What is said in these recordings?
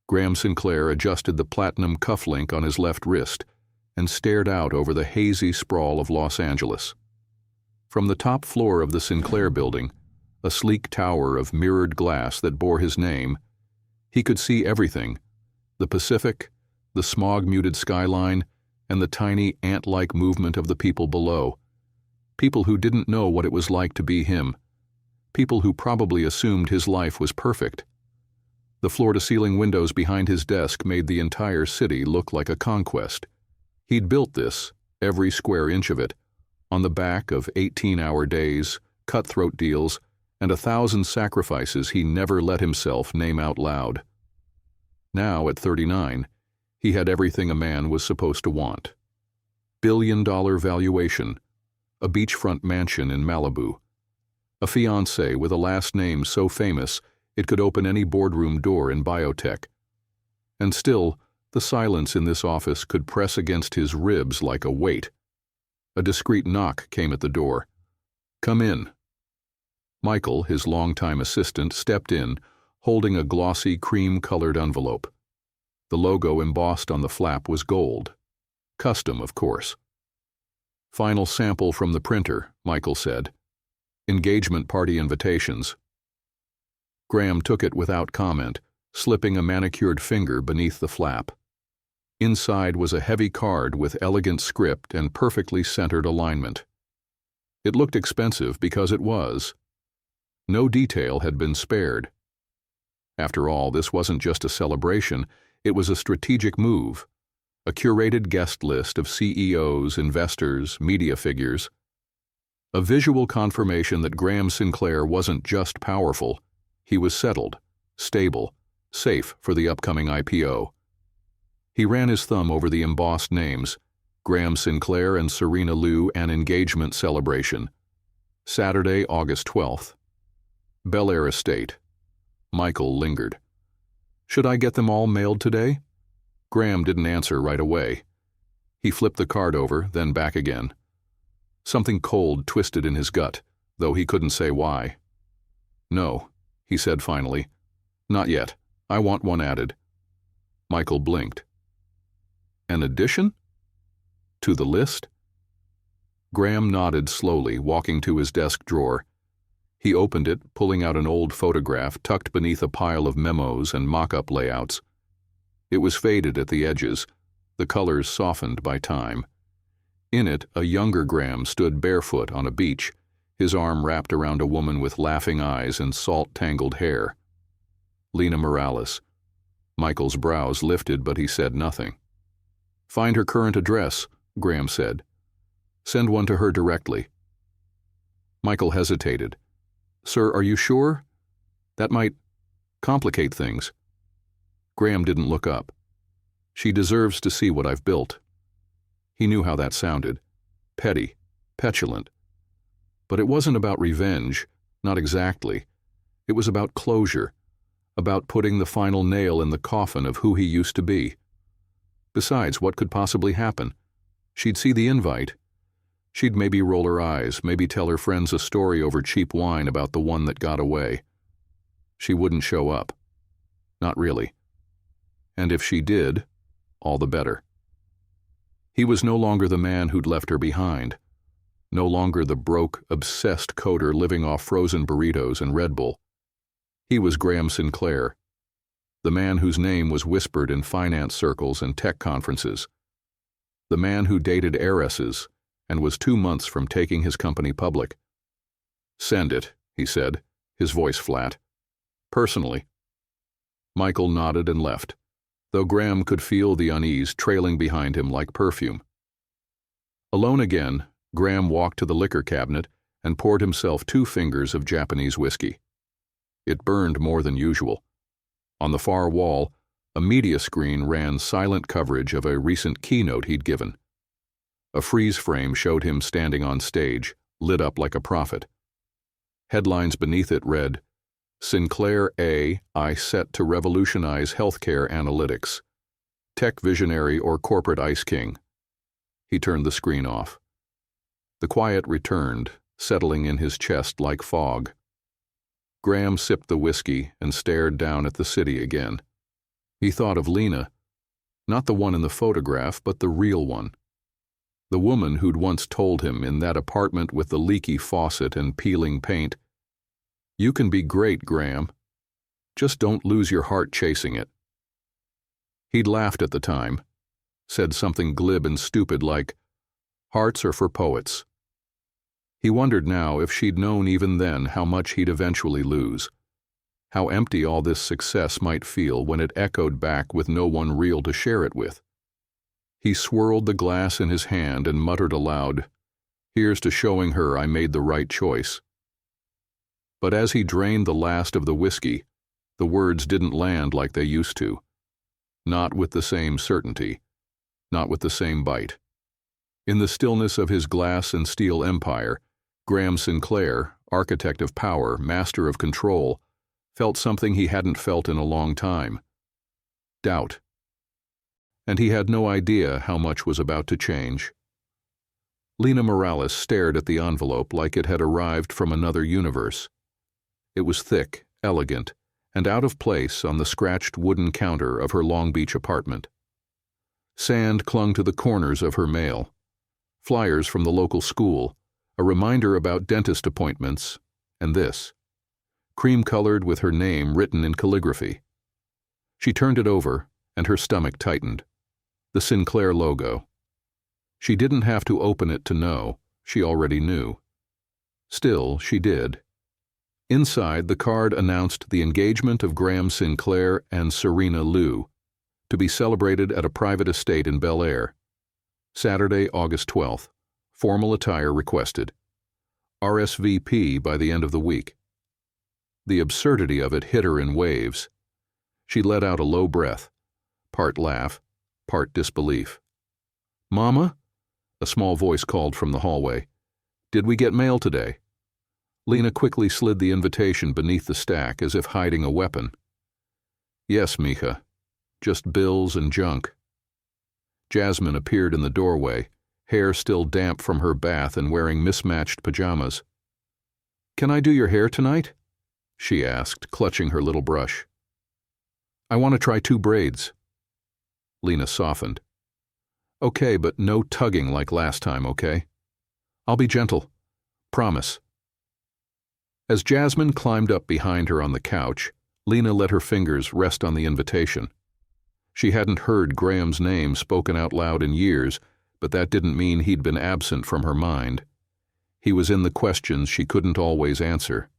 Graham Sinclair adjusted the platinum cufflink on his left wrist and stared out over the hazy sprawl of Los Angeles. From the top floor of the Sinclair building, a sleek tower of mirrored glass that bore his name, he could see everything: the Pacific, the smog-muted skyline, and the tiny ant-like movement of the people below. People who didn't know what it was like to be him. People who probably assumed his life was perfect. The floor-to-ceiling windows behind his desk made the entire city look like a conquest. He'd built this, every square inch of it, on the back of 18-hour days, cutthroat deals, and 1,000 sacrifices he never let himself name out loud. Now, at 39, he had everything a man was supposed to want. Billion-dollar valuation, a beachfront mansion in Malibu, a fiancée with a last name so famous it could open any boardroom door in biotech. And still, the silence in this office could press against his ribs like a weight. A discreet knock came at the door. "Come in." Michael, his longtime assistant, stepped in, holding a glossy cream-colored envelope. The logo embossed on the flap was gold. Custom, of course. "Final sample from the printer," Michael said. "Engagement party invitations." Graham took it without comment, slipping a manicured finger beneath the flap. Inside was a heavy card with elegant script and perfectly centered alignment. It looked expensive because it was. No detail had been spared. After all, this wasn't just a celebration, it was a strategic move. A curated guest list of CEOs, investors, media figures. A visual confirmation that Graham Sinclair wasn't just powerful, he was settled, stable, safe for the upcoming IPO. He ran his thumb over the embossed names: Graham Sinclair and Serena Liu, an engagement celebration. Saturday, August 12th. Bel Air Estate. Michael lingered. "Should I get them all mailed today?" Graham didn't answer right away. He flipped the card over, then back again. Something cold twisted in his gut, though he couldn't say why. "No," he said finally. "Not yet. I want one added." Michael blinked. "An addition? To the list?" Graham nodded slowly, walking to his desk drawer. He opened it, pulling out an old photograph tucked beneath a pile of memos and mock-up layouts. It was faded at the edges, the colors softened by time. In it, a younger Graham stood barefoot on a beach, his arm wrapped around a woman with laughing eyes and salt-tangled hair. Lena Morales. Michael's brows lifted, but he said nothing. "Find her current address," Graham said. "Send one to her directly." Michael hesitated. "Sir, are you sure? That might complicate things." Graham didn't look up. "She deserves to see what I've built." He knew how that sounded. Petty, petulant. But it wasn't about revenge, not exactly. It was about closure, about putting the final nail in the coffin of who he used to be. Besides, what could possibly happen? She'd see the invite. She'd maybe roll her eyes, maybe tell her friends a story over cheap wine about the one that got away. She wouldn't show up. Not really. And if she did, all the better. He was no longer the man who'd left her behind. No longer the broke, obsessed coder living off frozen burritos and Red Bull. He was Graham Sinclair, the man whose name was whispered in finance circles and tech conferences, the man who dated heiresses and was 2 months from taking his company public. "Send it," he said, his voice flat. "Personally." Michael nodded and left, though Graham could feel the unease trailing behind him like perfume. Alone again, Graham walked to the liquor cabinet and poured himself 2 fingers of Japanese whiskey. It burned more than usual. On the far wall, a media screen ran silent coverage of a recent keynote he'd given. A freeze frame showed him standing on stage, lit up like a prophet. Headlines beneath it read, "Sinclair AI set to revolutionize healthcare analytics. Tech visionary or corporate ice king." He turned the screen off. The quiet returned, settling in his chest like fog. Graham sipped the whiskey and stared down at the city again. He thought of Lena, not the one in the photograph, but the real one. The woman who'd once told him in that apartment with the leaky faucet and peeling paint, "You can be great, Graham. Just don't lose your heart chasing it." He'd laughed at the time, said something glib and stupid like, "Hearts are for poets." He wondered now if she'd known even then how much he'd eventually lose, how empty all this success might feel when it echoed back with no one real to share it with. He swirled the glass in his hand and muttered aloud, "Here's to showing her I made the right choice." But as he drained the last of the whiskey, the words didn't land like they used to. Not with the same certainty, not with the same bite. In the stillness of his glass and steel empire, Graham Sinclair, architect of power, master of control, felt something he hadn't felt in a long time. Doubt. And he had no idea how much was about to change. Lena Morales stared at the envelope like it had arrived from another universe. It was thick, elegant, and out of place on the scratched wooden counter of her Long Beach apartment. Sand clung to the corners of her mail. Flyers from the local school, a reminder about dentist appointments, and this, cream-colored with her name written in calligraphy. She turned it over, and her stomach tightened. The Sinclair logo. She didn't have to open it to know, she already knew. Still, she did. Inside, the card announced the engagement of Graham Sinclair and Serena Liu, to be celebrated at a private estate in Bel Air. Saturday, August 12th. Formal attire requested. RSVP by the end of the week. The absurdity of it hit her in waves. She let out a low breath, part laugh, part disbelief. "Mama?" a small voice called from the hallway. "Did we get mail today?" Lena quickly slid the invitation beneath the stack as if hiding a weapon. "Yes, Mija. Just bills and junk." Jasmine appeared in the doorway, hair still damp from her bath and wearing mismatched pajamas. "Can I do your hair tonight?" she asked, clutching her little brush. "I want to try 2 braids." Lena softened. "Okay, but no tugging like last time, okay? I'll be gentle. Promise." As Jasmine climbed up behind her on the couch, Lena let her fingers rest on the invitation. She hadn't heard Graham's name spoken out loud in years, but that didn't mean he'd been absent from her mind. He was in the questions she couldn't always answer.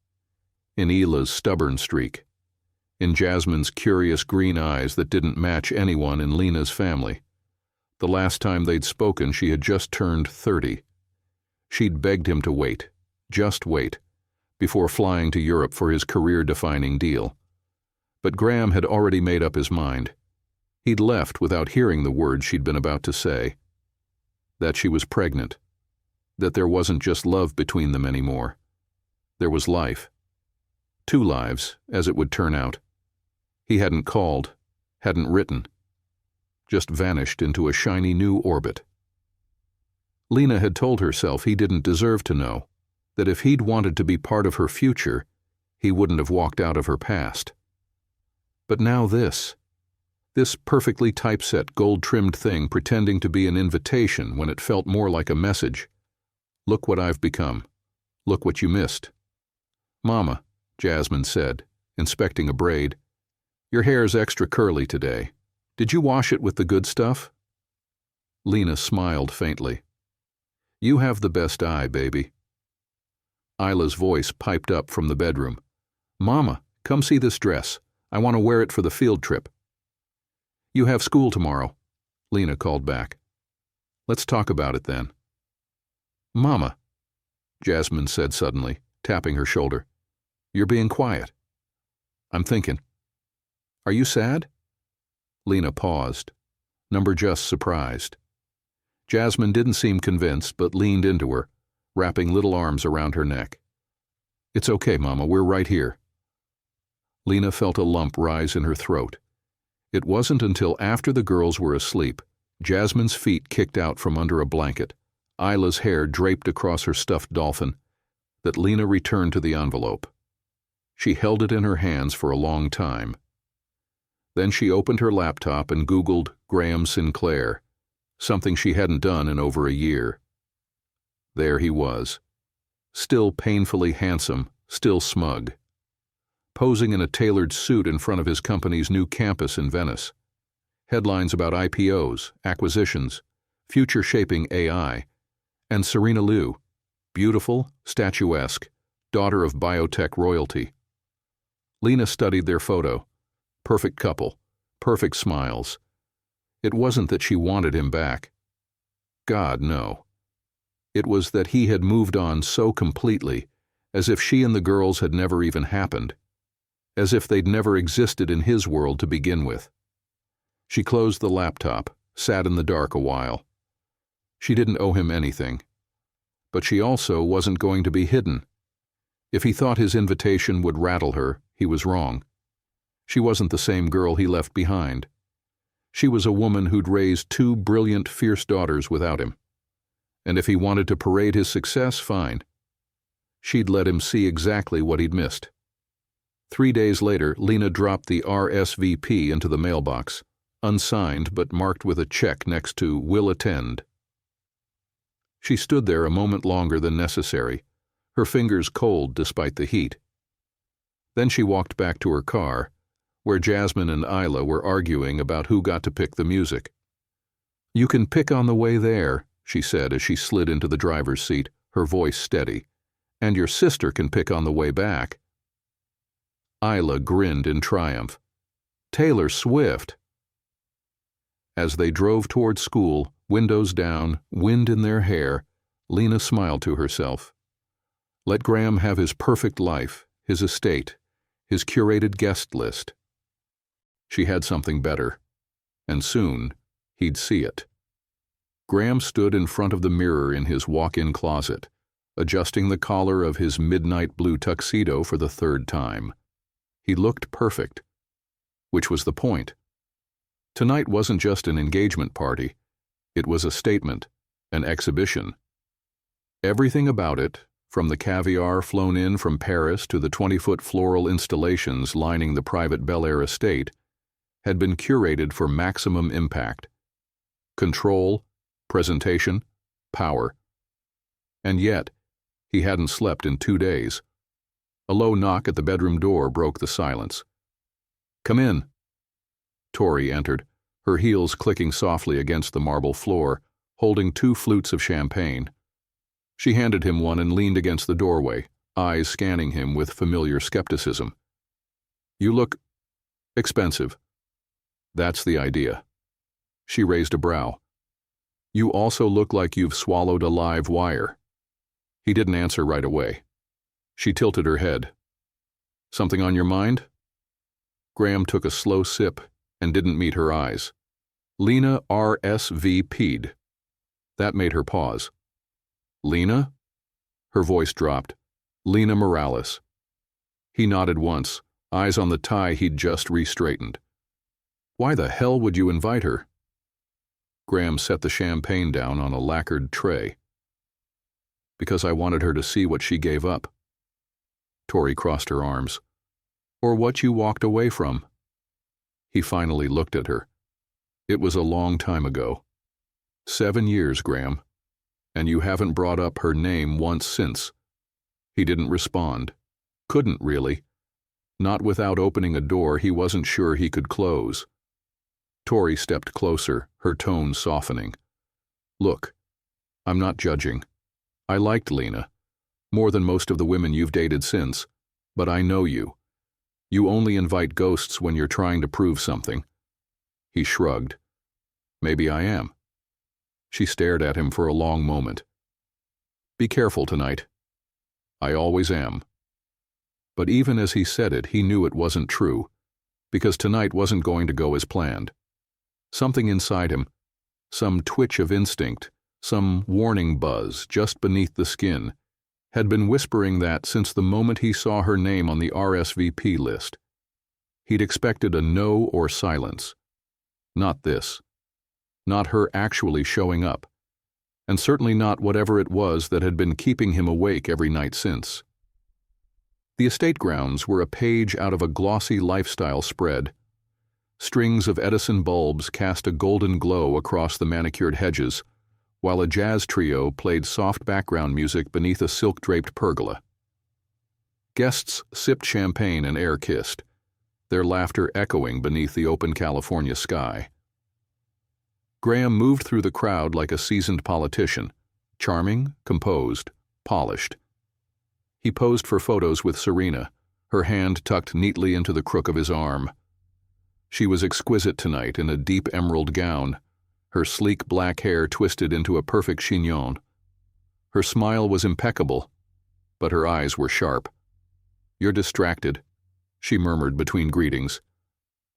In Hila's stubborn streak. In Jasmine's curious green eyes that didn't match anyone in Lena's family. The last time they'd spoken, she had just turned 30. She'd begged him to wait, just wait, before flying to Europe for his career-defining deal. But Graham had already made up his mind. He'd left without hearing the words she'd been about to say. That she was pregnant. That there wasn't just love between them anymore. There was life. 2 lives, as it would turn out. He hadn't called, hadn't written. Just vanished into a shiny new orbit. Lena had told herself he didn't deserve to know, that if he'd wanted to be part of her future, he wouldn't have walked out of her past. But now this perfectly typeset gold-trimmed thing pretending to be an invitation when it felt more like a message. "Look what I've become. Look what you missed." "Mama," Jasmine said, inspecting a braid, "your hair's extra curly today. Did you wash it with the good stuff?" Lena smiled faintly. "You have the best eye, baby." Isla's voice piped up from the bedroom. "Mama, come see this dress. I want to wear it for the field trip." "You have school tomorrow," Lena called back. "Let's talk about it then." "Mama," Jasmine said suddenly, tapping her shoulder, "you're being quiet." "I'm thinking." "Are you sad?" Lena paused, number just surprised. Jasmine didn't seem convinced but leaned into her, wrapping little arms around her neck. "It's okay, Mama, we're right here." Lena felt a lump rise in her throat. It wasn't until after the girls were asleep, Jasmine's feet kicked out from under a blanket, Isla's hair draped across her stuffed dolphin, that Lena returned to the envelope. She held it in her hands for a long time. Then she opened her laptop and Googled Graham Sinclair, something she hadn't done in over a year. There he was, still painfully handsome, still smug, posing in a tailored suit in front of his company's new campus in Venice. Headlines about IPOs, acquisitions, future-shaping AI, and Serena Liu, beautiful, statuesque, daughter of biotech royalty. Lena studied their photo. Perfect couple, perfect smiles. It wasn't that she wanted him back. God, no. It was that he had moved on so completely, as if she and the girls had never even happened, as if they'd never existed in his world to begin with. She closed the laptop, sat in the dark a while. She didn't owe him anything. But she also wasn't going to be hidden. If he thought his invitation would rattle her, he was wrong. She wasn't the same girl he left behind. She was a woman who'd raised two brilliant, fierce daughters without him. And if he wanted to parade his success, fine. She'd let him see exactly what he'd missed. 3 days later, Lena dropped the RSVP into the mailbox, unsigned but marked with a check next to "Will attend." She stood there a moment longer than necessary, her fingers cold despite the heat. Then she walked back to her car, where Jasmine and Isla were arguing about who got to pick the music. "You can pick on the way there," she said as she slid into the driver's seat, her voice steady, "and your sister can pick on the way back." Isla grinned in triumph. "Taylor Swift." As they drove toward school, windows down, wind in their hair, Lena smiled to herself. Let Graham have his perfect life, his estate, his curated guest list. She had something better, and soon he'd see it. Graham stood in front of the mirror in his walk-in closet, adjusting the collar of his midnight blue tuxedo for the 3rd time. He looked perfect, which was the point. Tonight wasn't just an engagement party. It was a statement, an exhibition. Everything about it, from the caviar flown in from Paris to the 20-foot floral installations lining the private Bel Air estate, had been curated for maximum impact. Control, presentation, power. And yet, he hadn't slept in 2 days. A low knock at the bedroom door broke the silence. "Come in." Tori entered, her heels clicking softly against the marble floor, holding 2 flutes of champagne. She handed him one and leaned against the doorway, eyes scanning him with familiar skepticism. "You look expensive." "That's the idea." She raised a brow. "You also look like you've swallowed a live wire." He didn't answer right away. She tilted her head. "Something on your mind?" Graham took a slow sip and didn't meet her eyes. Lena RSVP'd. That made her pause. "Lena?" Her voice dropped. "Lena Morales." He nodded once, eyes on the tie he'd just re-straightened. "Why the hell would you invite her?" Graham set the champagne down on a lacquered tray. "Because I wanted her to see what she gave up." Tori crossed her arms. "Or what you walked away from." He finally looked at her. "It was a long time ago. 7 years, Graham. And you haven't brought up her name once since." He didn't respond. Couldn't, really. Not without opening a door he wasn't sure he could close. Tori stepped closer, her tone softening. "Look, I'm not judging. I liked Lena, more than most of the women you've dated since, but I know you. You only invite ghosts when you're trying to prove something." He shrugged. "Maybe I am." She stared at him for a long moment. "Be careful tonight." "I always am." But even as he said it, he knew it wasn't true, because tonight wasn't going to go as planned. Something inside him, some twitch of instinct, some warning buzz just beneath the skin, had been whispering that since the moment he saw her name on the RSVP list. He'd expected a no or silence. Not this. Not her actually showing up, and certainly not whatever it was that had been keeping him awake every night since. The estate grounds were a page out of a glossy lifestyle spread. Strings of Edison bulbs cast a golden glow across the manicured hedges, while a jazz trio played soft background music beneath a silk-draped pergola. Guests sipped champagne and air-kissed, their laughter echoing beneath the open California sky. Graham moved through the crowd like a seasoned politician, charming, composed, polished. He posed for photos with Serena, her hand tucked neatly into the crook of his arm. She was exquisite tonight in a deep emerald gown, her sleek black hair twisted into a perfect chignon. Her smile was impeccable, but her eyes were sharp. "You're distracted," she murmured between greetings.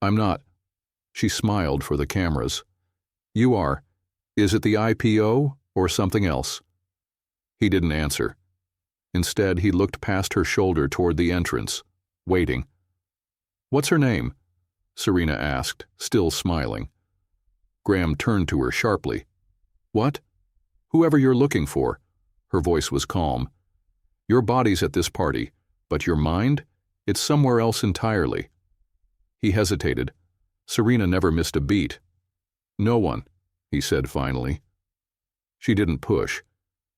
"I'm not." She smiled for the cameras. "You are. Is it the IPO or something else?" He didn't answer. Instead, he looked past her shoulder toward the entrance, waiting. "What's her name?" Serena asked, still smiling. Graham turned to her sharply. "What?" "Whoever you're looking for." Her voice was calm. "Your body's at this party, but your mind? It's somewhere else entirely." He hesitated. Serena never missed a beat. "No one," he said finally. She didn't push,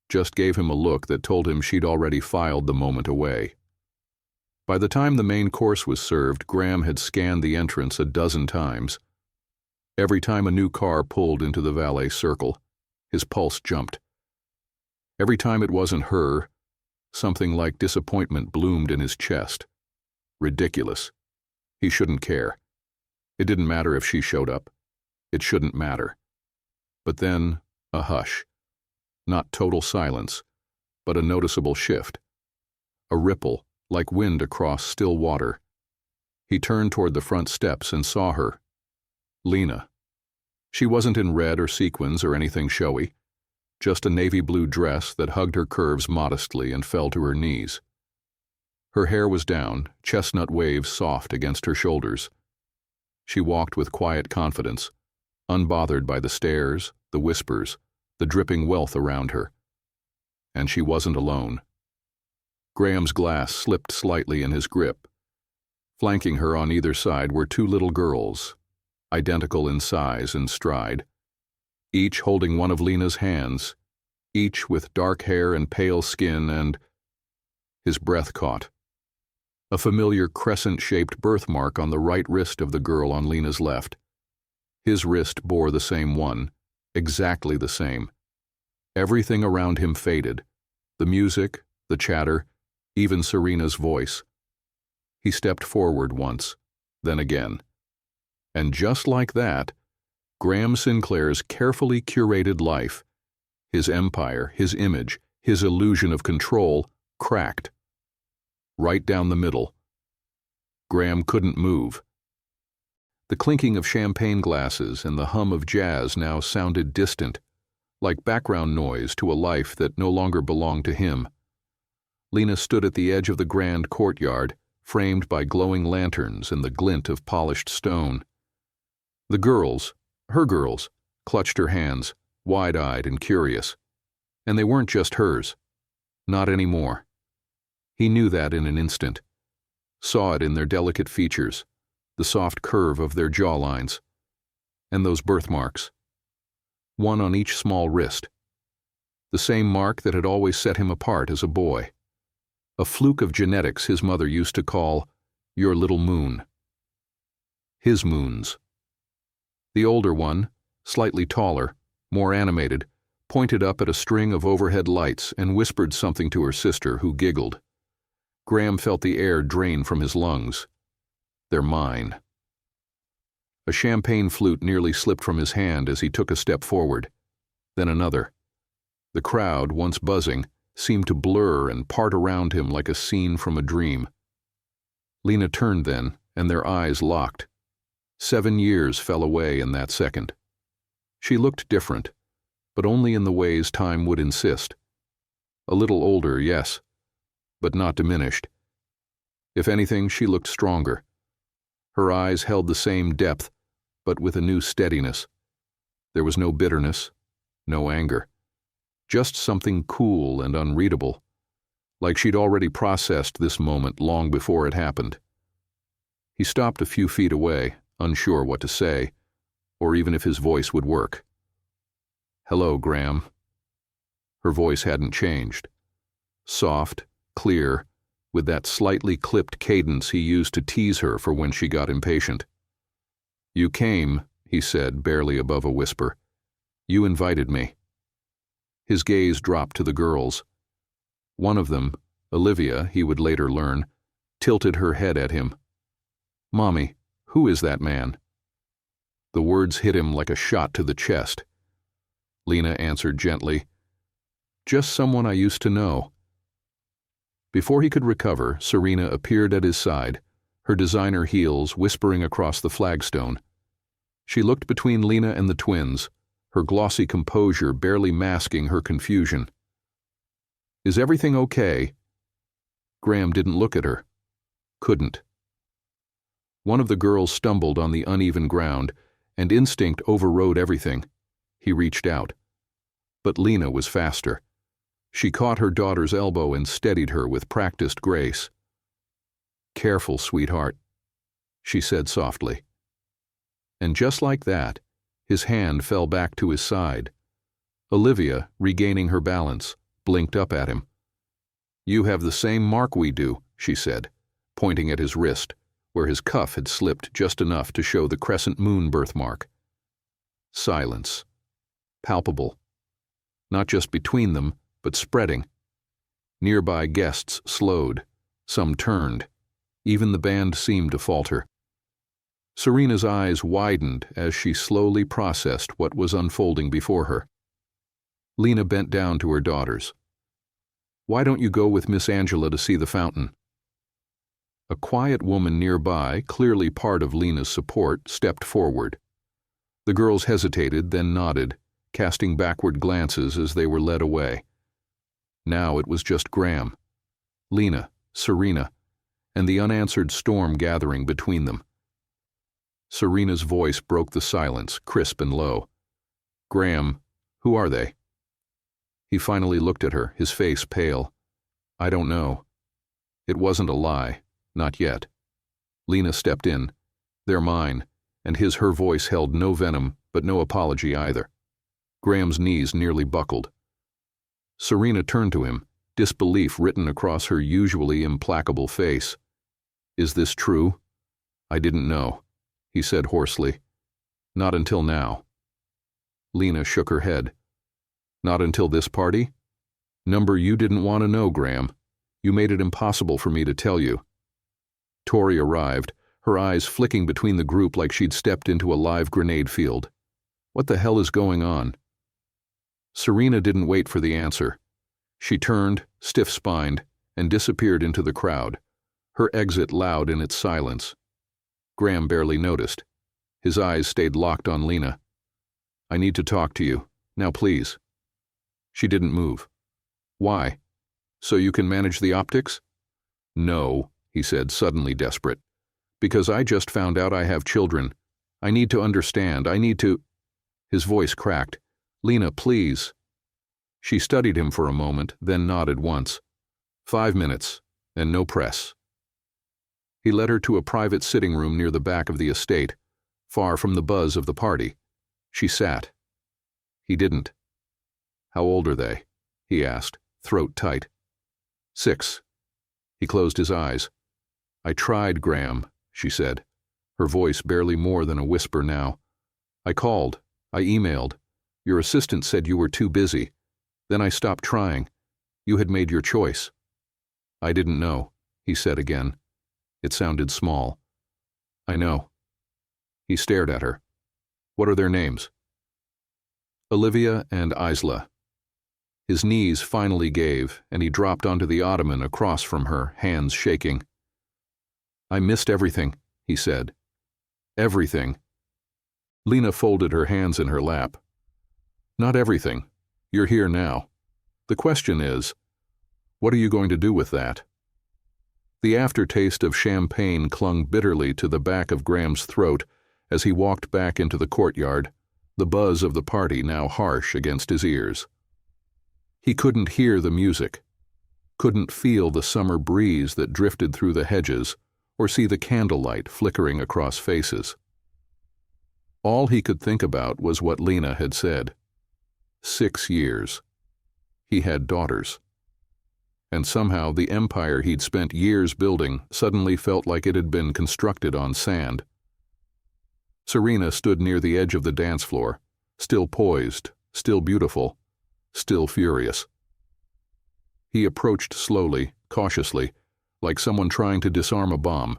just gave him a look that told him she'd already filed the moment away. By the time the main course was served, Graham had scanned the entrance a dozen times. Every time a new car pulled into the valet circle, his pulse jumped. Every time it wasn't her, something like disappointment bloomed in his chest. Ridiculous. He shouldn't care. It didn't matter if she showed up. It shouldn't matter. But then, a hush. Not total silence, but a noticeable shift. A ripple, like wind across still water. He turned toward the front steps and saw her. Lena. She wasn't in red or sequins or anything showy, just a navy blue dress that hugged her curves modestly and fell to her knees. Her hair was down, chestnut waves soft against her shoulders. She walked with quiet confidence, unbothered by the stares, the whispers, the dripping wealth around her. And she wasn't alone. Graham's glass slipped slightly in his grip. Flanking her on either side were two little girls, identical in size and stride, each holding one of Lena's hands, each with dark hair and pale skin and... His breath caught. A familiar crescent-shaped birthmark on the right wrist of the girl on Lena's left. His wrist bore the same one, exactly the same. Everything around him faded. The music, the chatter, even Serena's voice. He stepped forward once, then again. And just like that, Graham Sinclair's carefully curated life, his empire, his image, his illusion of control, cracked. Right down the middle. Graham couldn't move. The clinking of champagne glasses and the hum of jazz now sounded distant, like background noise to a life that no longer belonged to him. Lena stood at the edge of the grand courtyard, framed by glowing lanterns and the glint of polished stone. The girls, her girls, clutched her hands, wide-eyed and curious. And they weren't just hers. Not anymore. He knew that in an instant. Saw it in their delicate features, the soft curve of their jawlines, and those birthmarks. One on each small wrist. The same mark that had always set him apart as a boy. A fluke of genetics his mother used to call your little moon. His moons. The older one, slightly taller, more animated, pointed up at a string of overhead lights and whispered something to her sister, who giggled. Graham felt the air drain from his lungs. They're mine. A champagne flute nearly slipped from his hand as he took a step forward. Then another. The crowd, once buzzing, seemed to blur and part around him like a scene from a dream. Lena turned then, and their eyes locked. 7 years fell away in that second. She looked different, but only in the ways time would insist. A little older, yes, but not diminished. If anything, she looked stronger. Her eyes held the same depth, but with a new steadiness. There was no bitterness, no anger. Just something cool and unreadable, like she'd already processed this moment long before it happened. He stopped a few feet away, unsure what to say, or even if his voice would work. "Hello, Graham." Her voice hadn't changed. Soft, clear, with that slightly clipped cadence he used to tease her for when she got impatient. "You came," he said, barely above a whisper. "You invited me." His gaze dropped to the girls. One of them, Olivia, he would later learn, tilted her head at him. "Mommy, who is that man?" The words hit him like a shot to the chest. Lena answered gently, "Just someone I used to know." Before he could recover, Serena appeared at his side, her designer heels whispering across the flagstone. She looked between Lena and the twins, her glossy composure barely masking her confusion. "Is everything okay?" Graham didn't look at her. Couldn't. One of the girls stumbled on the uneven ground, and instinct overrode everything. He reached out. But Lena was faster. She caught her daughter's elbow and steadied her with practiced grace. "Careful, sweetheart," she said softly. And just like that, his hand fell back to his side. Olivia, regaining her balance, blinked up at him. "You have the same mark we do," she said, pointing at his wrist, where his cuff had slipped just enough to show the crescent moon birthmark. Silence. Palpable. Not just between them, but spreading. Nearby guests slowed. Some turned. Even the band seemed to falter. Serena's eyes widened as she slowly processed what was unfolding before her. Lena bent down to her daughters. "Why don't you go with Miss Angela to see the fountain?" A quiet woman nearby, clearly part of Lena's support, stepped forward. The girls hesitated, then nodded, casting backward glances as they were led away. Now it was just Graham, Lena, Serena, and the unanswered storm gathering between them. Serena's voice broke the silence, crisp and low. "Graham, who are they?" He finally looked at her, his face pale. "I don't know." It wasn't a lie, not yet. Lena stepped in. "They're mine," and her voice held no venom, but no apology either. Graham's knees nearly buckled. Serena turned to him, disbelief written across her usually implacable face. "Is this true?" "I didn't know," he said hoarsely. "Not until now." Lena shook her head. "Not until this party?" "Number you didn't want to know, Graham. You made it impossible for me to tell you." Tori arrived, her eyes flicking between the group like she'd stepped into a live grenade field. "What the hell is going on?" Serena didn't wait for the answer. She turned, stiff-spined, and disappeared into the crowd, her exit loud in its silence. Graham barely noticed. His eyes stayed locked on Lena. "I need to talk to you. Now please." She didn't move. "Why? So you can manage the optics?" "No," he said, suddenly desperate. "Because I just found out I have children. I need to understand. I need to—" His voice cracked. "Lena, please." She studied him for a moment, then nodded once. 5 minutes, and no press. He led her to a private sitting room near the back of the estate, far from the buzz of the party. She sat. He didn't. "How old are they?" he asked, throat tight. 6. He closed his eyes. "I tried, Graham," she said, her voice barely more than a whisper now. "I called. I emailed. Your assistant said you were too busy. Then I stopped trying. You had made your choice." "I didn't know," he said again. It sounded small. "I know." He stared at her. "What are their names?" "Olivia and Isla." His knees finally gave, and he dropped onto the ottoman across from her, hands shaking. "I missed everything," he said. "Everything." Lena folded her hands in her lap. "Not everything. You're here now. The question is, what are you going to do with that?" The aftertaste of champagne clung bitterly to the back of Graham's throat as he walked back into the courtyard, the buzz of the party now harsh against his ears. He couldn't hear the music, couldn't feel the summer breeze that drifted through the hedges, or see the candlelight flickering across faces. All he could think about was what Lena had said. 6 years. He had daughters. And somehow the empire he'd spent years building suddenly felt like it had been constructed on sand. Serena stood near the edge of the dance floor, still poised, still beautiful, still furious. He approached slowly, cautiously, like someone trying to disarm a bomb.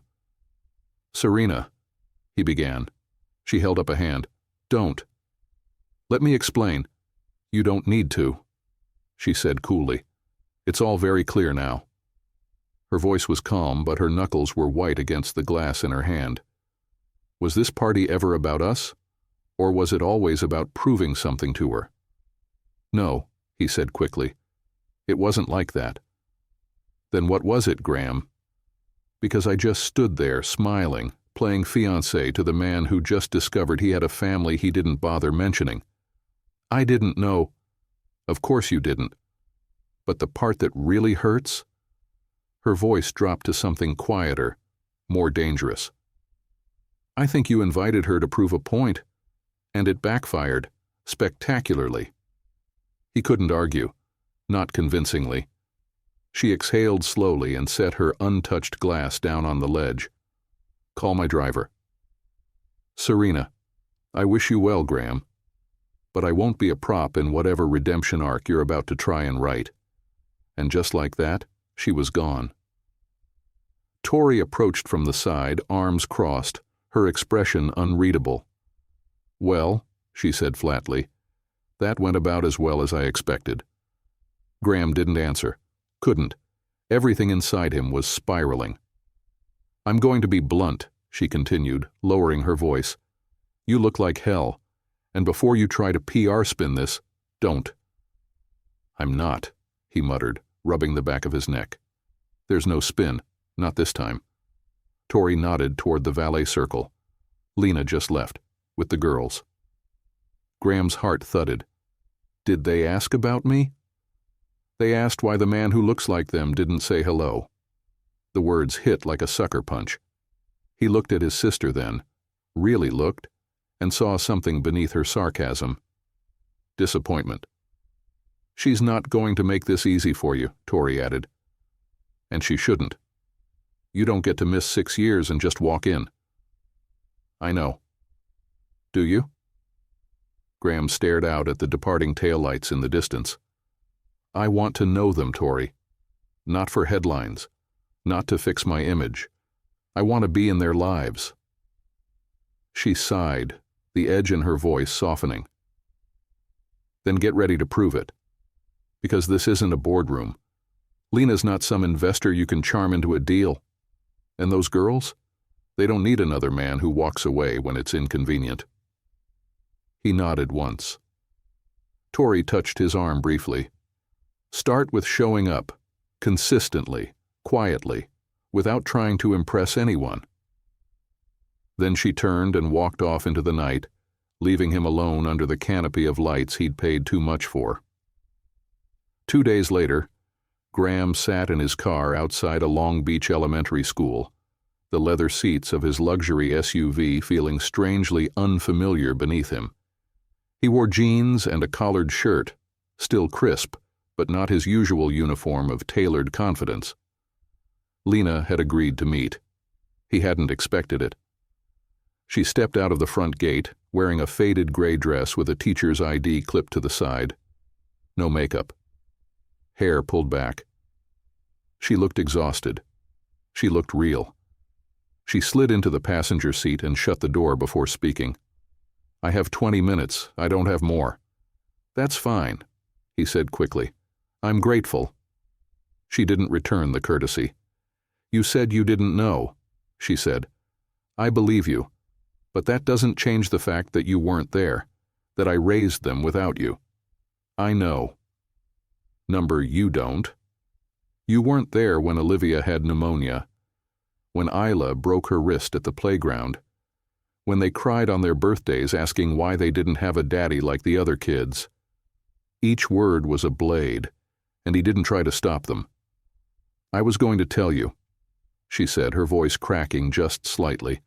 "Serena," he began. She held up a hand. "Don't." "Let me explain." "You don't need to," she said coolly. "It's all very clear now." Her voice was calm, but her knuckles were white against the glass in her hand. Was this party ever about us? Or was it always about proving something to her? "No," he said quickly. "It wasn't like that." "Then what was it, Graham?" "Because I just stood there, smiling, playing fiancé to the man who just discovered he had a family he didn't bother mentioning. I didn't know." "Of course you didn't. But the part that really hurts?" Her voice dropped to something quieter, more dangerous. "I think you invited her to prove a point, and it backfired, spectacularly." He couldn't argue, not convincingly. She exhaled slowly and set her untouched glass down on the ledge. "Call my driver." "Serena, I wish you well, Graham. But I won't be a prop in whatever redemption arc you're about to try and write." And just like that, she was gone. Tori approached from the side, arms crossed, her expression unreadable. "Well," she said flatly, "that went about as well as I expected." Graham didn't answer. Couldn't. Everything inside him was spiraling. "I'm going to be blunt," she continued, lowering her voice. "You look like hell, and before you try to PR spin this, don't." "I'm not," he muttered, rubbing the back of his neck. "There's no spin, not this time." Tori nodded toward the valet circle. Lena just left, with the girls. Graham's heart thudded. Did they ask about me? They asked why the man who looks like them didn't say hello. The words hit like a sucker punch. He looked at his sister then, really looked, and saw something beneath her sarcasm. Disappointment. "She's not going to make this easy for you," Tori added. "And she shouldn't. You don't get to miss 6 years and just walk in." "I know." "Do you?" Graham stared out at the departing taillights in the distance. "I want to know them, Tori. Not for headlines. Not to fix my image. I want to be in their lives." She sighed, the edge in her voice softening. "Then get ready to prove it. Because this isn't a boardroom. Lena's not some investor you can charm into a deal. And those girls? They don't need another man who walks away when it's inconvenient." He nodded once. Tori touched his arm briefly. "Start with showing up, consistently, quietly, without trying to impress anyone." Then she turned and walked off into the night, leaving him alone under the canopy of lights he'd paid too much for. 2 days later, Graham sat in his car outside a Long Beach elementary school, the leather seats of his luxury SUV feeling strangely unfamiliar beneath him. He wore jeans and a collared shirt, still crisp, but not his usual uniform of tailored confidence. Lena had agreed to meet. He hadn't expected it. She stepped out of the front gate, wearing a faded gray dress with a teacher's ID clipped to the side. No makeup. Hair pulled back. She looked exhausted. She looked real. She slid into the passenger seat and shut the door before speaking. "I have 20 minutes. I don't have more." "That's fine," he said quickly. "I'm grateful." She didn't return the courtesy. "You said you didn't know," she said. "I believe you, but that doesn't change the fact that you weren't there, that I raised them without you. I know." Number, you don't. You weren't there when Olivia had pneumonia, when Isla broke her wrist at the playground, when they cried on their birthdays asking why they didn't have a daddy like the other kids. Each word was a blade, and he didn't try to stop them. "I was going to tell you," she said, her voice cracking just slightly.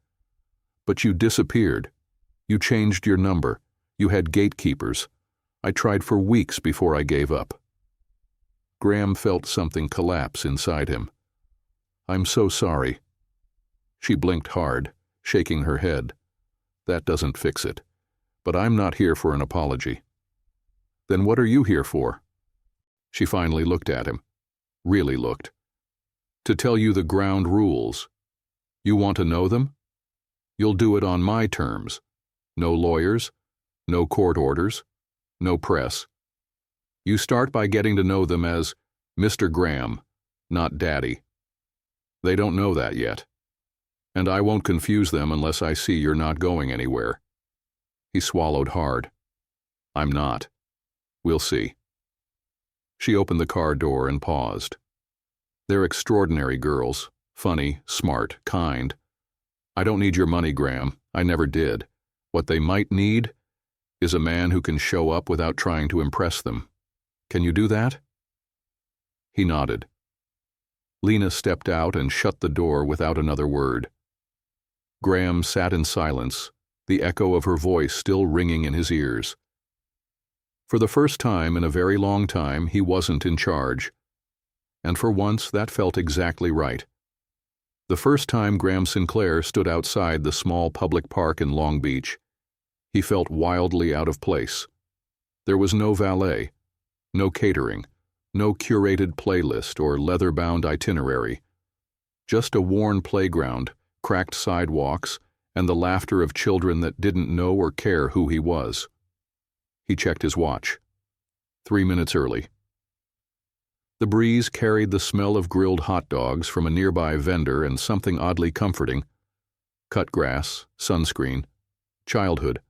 "But you disappeared. You changed your number. You had gatekeepers. I tried for weeks before I gave up." Graham felt something collapse inside him. "I'm so sorry." She blinked hard, shaking her head. "That doesn't fix it. But I'm not here for an apology." "Then what are you here for?" She finally looked at him. Really looked. "To tell you the ground rules. You want to know them? You'll do it on my terms. No lawyers, no court orders, no press. You start by getting to know them as Mr. Graham, not Daddy. They don't know that yet. And I won't confuse them unless I see you're not going anywhere." He swallowed hard. "I'm not. We'll see." She opened the car door and paused. "They're extraordinary girls, funny, smart, kind. I don't need your money, Graham. I never did. What they might need is a man who can show up without trying to impress them. Can you do that?" He nodded. Lena stepped out and shut the door without another word. Graham sat in silence, the echo of her voice still ringing in his ears. For the first time in a very long time, he wasn't in charge. And for once, that felt exactly right. The first time Graham Sinclair stood outside the small public park in Long Beach, he felt wildly out of place. There was no valet, no catering, no curated playlist or leather-bound itinerary. Just a worn playground, cracked sidewalks, and the laughter of children that didn't know or care who he was. He checked his watch. 3 minutes early. The breeze carried the smell of grilled hot dogs from a nearby vendor and something oddly comforting. Cut grass, sunscreen, childhood.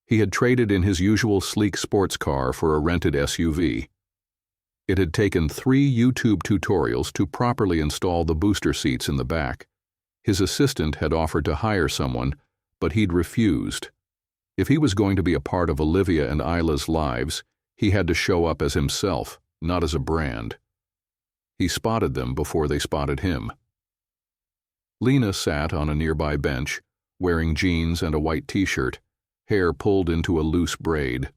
He had traded in his usual sleek sports car for a rented SUV. It had taken 3 YouTube tutorials to properly install the booster seats in the back. His assistant had offered to hire someone, but he'd refused. If he was going to be a part of Olivia and Isla's lives, he had to show up as himself, not as a brand. He spotted them before they spotted him. Lena sat on a nearby bench, wearing jeans and a white t-shirt, hair pulled into a loose braid.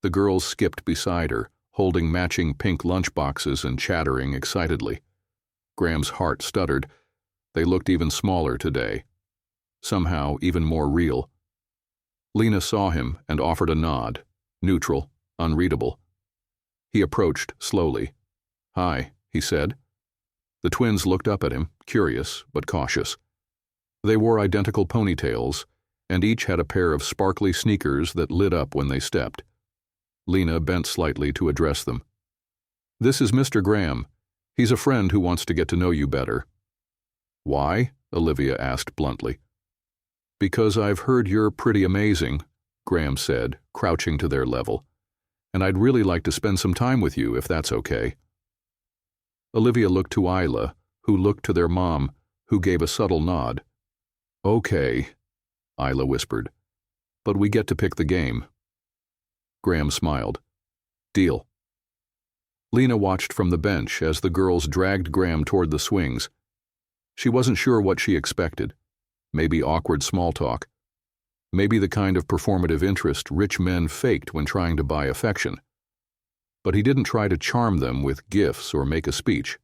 The girls skipped beside her, holding matching pink lunchboxes and chattering excitedly. Graham's heart stuttered. They looked even smaller today. Somehow even more real. Lena saw him and offered a nod, neutral, unreadable. He approached slowly. "Hi," he said. The twins looked up at him, curious but cautious. They wore identical ponytails, and each had a pair of sparkly sneakers that lit up when they stepped. Lena bent slightly to address them. "This is Mr. Graham. He's a friend who wants to get to know you better." "Why?" Olivia asked bluntly. "Because I've heard you're pretty amazing," Graham said, crouching to their level. "And I'd really like to spend some time with you, if that's okay." Olivia looked to Isla, who looked to their mom, who gave a subtle nod. "Okay," Isla whispered. "But we get to pick the game." Graham smiled. "Deal." Lena watched from the bench as the girls dragged Graham toward the swings. She wasn't sure what she expected. Maybe awkward small talk. Maybe the kind of performative interest rich men faked when trying to buy affection. But he didn't try to charm them with gifts or make a speech.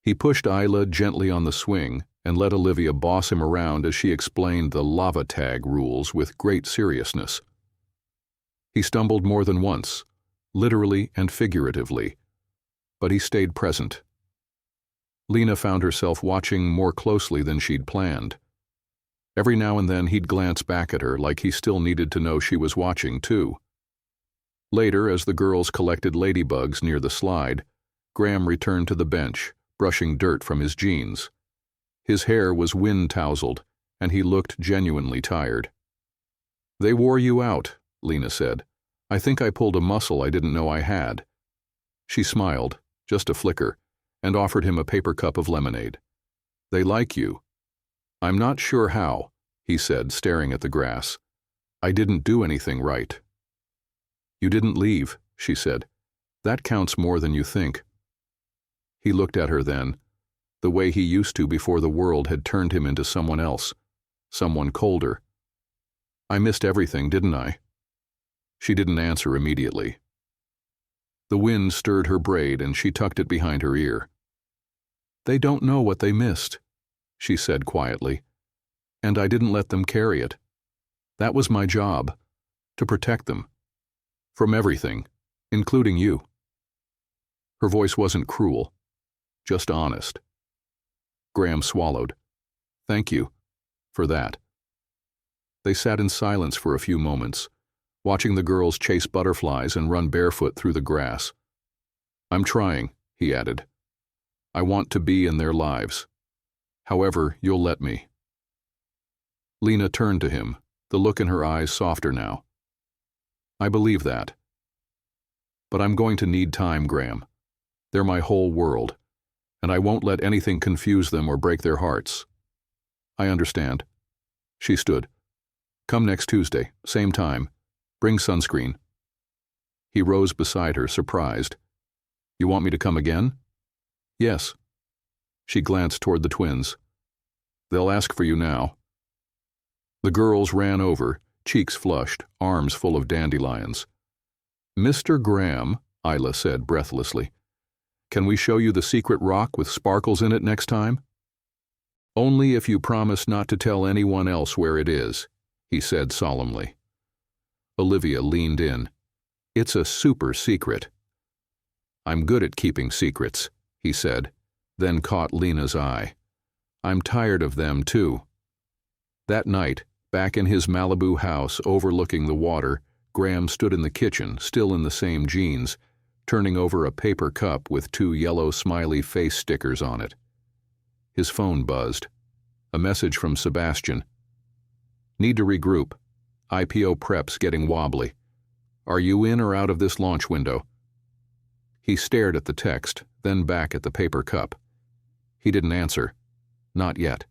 He pushed Isla gently on the swing and let Olivia boss him around as she explained the lava tag rules with great seriousness. He stumbled more than once, literally and figuratively, but he stayed present. Lena found herself watching more closely than she'd planned. Every now and then he'd glance back at her like he still needed to know she was watching, too. Later, as the girls collected ladybugs near the slide, Graham returned to the bench, brushing dirt from his jeans. His hair was wind-tousled, and he looked genuinely tired. "They wore you out," Lena said. "I think I pulled a muscle I didn't know I had." She smiled, just a flicker, and offered him a paper cup of lemonade. "They like you." "I'm not sure how," he said, staring at the grass. "I didn't do anything right." "You didn't leave," she said. "That counts more than you think." He looked at her then, the way he used to before the world had turned him into someone else. someone colder. I missed everything, didn't I? She didn't answer immediately. The wind stirred her braid and she tucked it behind her ear. They don't know what they missed, she said quietly, and I didn't let them carry it. That was my job, to protect them. From everything, including you. Her voice wasn't cruel, just honest. Graham swallowed. Thank you for that. They sat in silence for a few moments, watching the girls chase butterflies and run barefoot through the grass. I'm trying, he added. I want to be in their lives. However, you'll let me. Lena turned to him, the look in her eyes softer now. I believe that. But I'm going to need time, Graham. They're my whole world, and I won't let anything confuse them or break their hearts. I understand. She stood. Come next Tuesday, same time. Bring sunscreen. He rose beside her, surprised. You want me to come again? Yes. She glanced toward the twins. They'll ask for you now. The girls ran over, cheeks flushed, arms full of dandelions. Mr. Graham, Isla said breathlessly, can we show you the secret rock with sparkles in it next time? Only if you promise not to tell anyone else where it is, he said solemnly. Olivia leaned in. It's a super secret. I'm good at keeping secrets, he said, then caught Lena's eye. I'm tired of them too. That night, back in his Malibu house overlooking the water, Graham stood in the kitchen, still in the same jeans, turning over a paper cup with 2 yellow smiley face stickers on it. His phone buzzed. A message from Sebastian. Need to regroup. IPO prep's getting wobbly. Are you in or out of this launch window? He stared at the text, then back at the paper cup. He didn't answer. Not yet.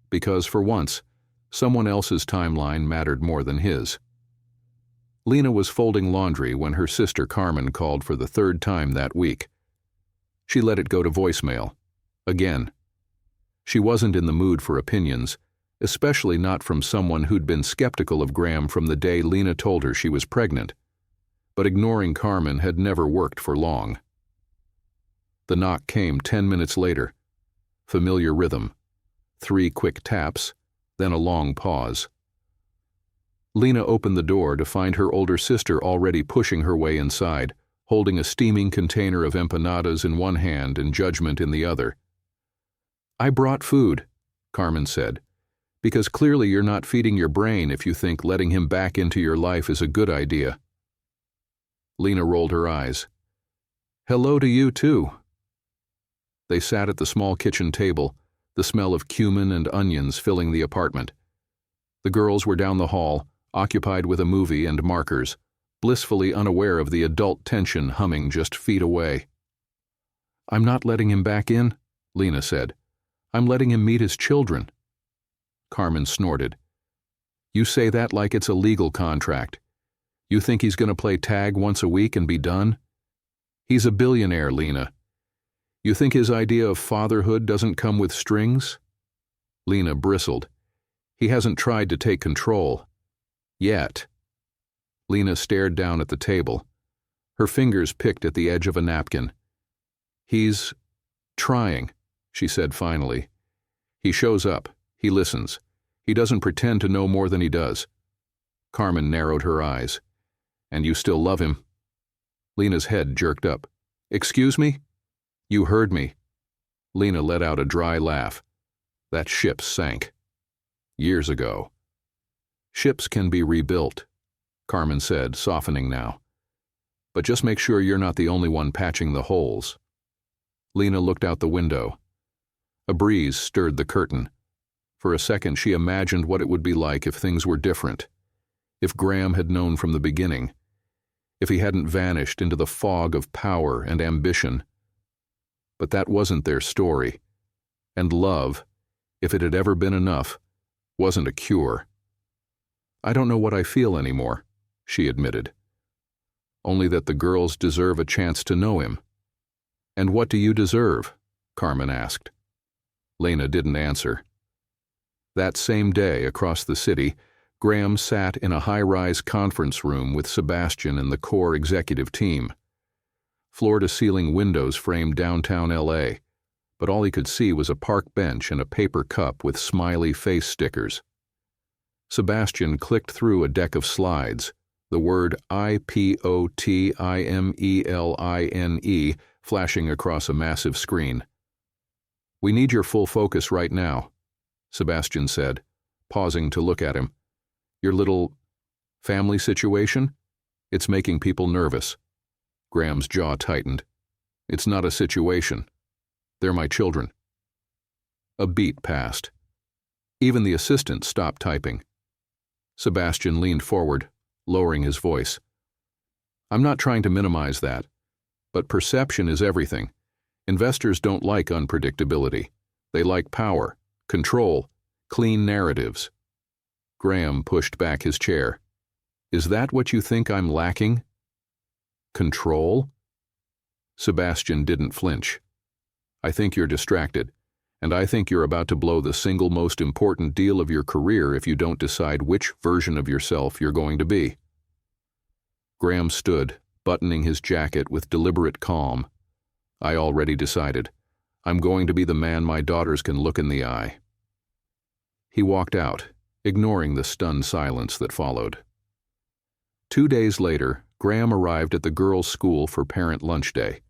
Because for once, someone else's timeline mattered more than his. Lena was folding laundry when her sister Carmen called for the 3rd time that week. She let it go to voicemail. Again. She wasn't in the mood for opinions, especially not from someone who'd been skeptical of Graham from the day Lena told her she was pregnant. But ignoring Carmen had never worked for long. The knock came 10 minutes later. Familiar rhythm. 3 quick taps, then a long pause. Lena opened the door to find her older sister already pushing her way inside, holding a steaming container of empanadas in one hand and judgment in the other. I brought food, Carmen said, because clearly you're not feeding your brain if you think letting him back into your life is a good idea. Lena rolled her eyes. Hello to you too. They sat at the small kitchen table, the smell of cumin and onions filling the apartment. The girls were down the hall, occupied with a movie and markers, blissfully unaware of the adult tension humming just feet away. I'm not letting him back in, Lena said. I'm letting him meet his children. Carmen snorted. You say that like it's a legal contract. You think he's going to play tag once a week and be done? He's a billionaire, Lena. You think his idea of fatherhood doesn't come with strings? Lena bristled. He hasn't tried to take control. Yet. Lena stared down at the table. Her fingers picked at the edge of a napkin. He's trying, she said finally. He shows up. He listens. He doesn't pretend to know more than he does. Carmen narrowed her eyes. And you still love him? Lena's head jerked up. Excuse me? You heard me. Lena let out a dry laugh. That ship sank. Years ago. Ships can be rebuilt, Carmen said, softening now. But just make sure you're not the only one patching the holes. Lena looked out the window. A breeze stirred the curtain. For a second she imagined what it would be like if things were different. If Graham had known from the beginning. If he hadn't vanished into the fog of power and ambition. But that wasn't their story. And love, if it had ever been enough, wasn't a cure. I don't know what I feel anymore, she admitted. Only that the girls deserve a chance to know him. And what do you deserve? Carmen asked. Lena didn't answer. That same day, across the city, Graham sat in a high-rise conference room with Sebastian and the core executive team. Floor-to-ceiling windows framed downtown L.A., but all he could see was a park bench and a paper cup with smiley face stickers. Sebastian clicked through a deck of slides, the word IPOTIMELINE flashing across a massive screen. "We need your full focus right now," Sebastian said, pausing to look at him. "Your little family situation? It's making people nervous." Graham's jaw tightened. "It's not a situation. They're my children." A beat passed. Even the assistant stopped typing. Sebastian leaned forward, lowering his voice. "I'm not trying to minimize that, but perception is everything. Investors don't like unpredictability. They like power, control, clean narratives." Graham pushed back his chair. "Is that what you think I'm lacking? Control?" Sebastian didn't flinch. "I think you're distracted, and I think you're about to blow the single most important deal of your career if you don't decide which version of yourself you're going to be." Graham stood, buttoning his jacket with deliberate calm. "I already decided. I'm going to be the man my daughters can look in the eye." He walked out, ignoring the stunned silence that followed. 2 days later, Graham arrived at the girls' school for parent lunch day.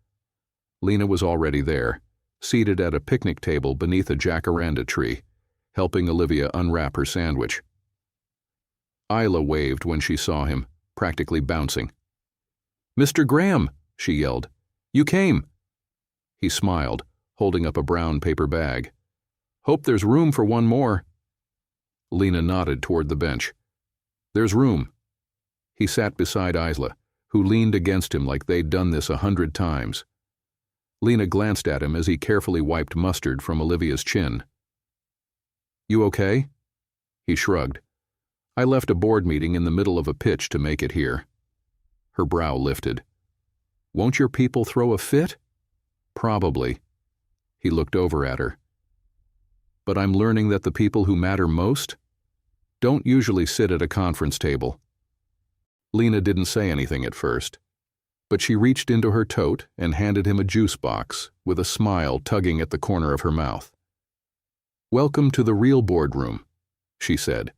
Lena was already there, seated at a picnic table beneath a jacaranda tree, helping Olivia unwrap her sandwich. Isla waved when she saw him, practically bouncing. "Mr. Graham," she yelled. "You came." He smiled, holding up a brown paper bag. "Hope there's room for one more." Lena nodded toward the bench. "There's room." He sat beside Isla, who leaned against him like they'd done this 100 times. Lena glanced at him as he carefully wiped mustard from Olivia's chin. "You okay?" He shrugged. "I left a board meeting in the middle of a pitch to make it here." Her brow lifted. "Won't your people throw a fit?" "Probably." He looked over at her. "But I'm learning that the people who matter most don't usually sit at a conference table." Lena didn't say anything at first, but she reached into her tote and handed him a juice box, with a smile tugging at the corner of her mouth. "Welcome to the real boardroom," she said.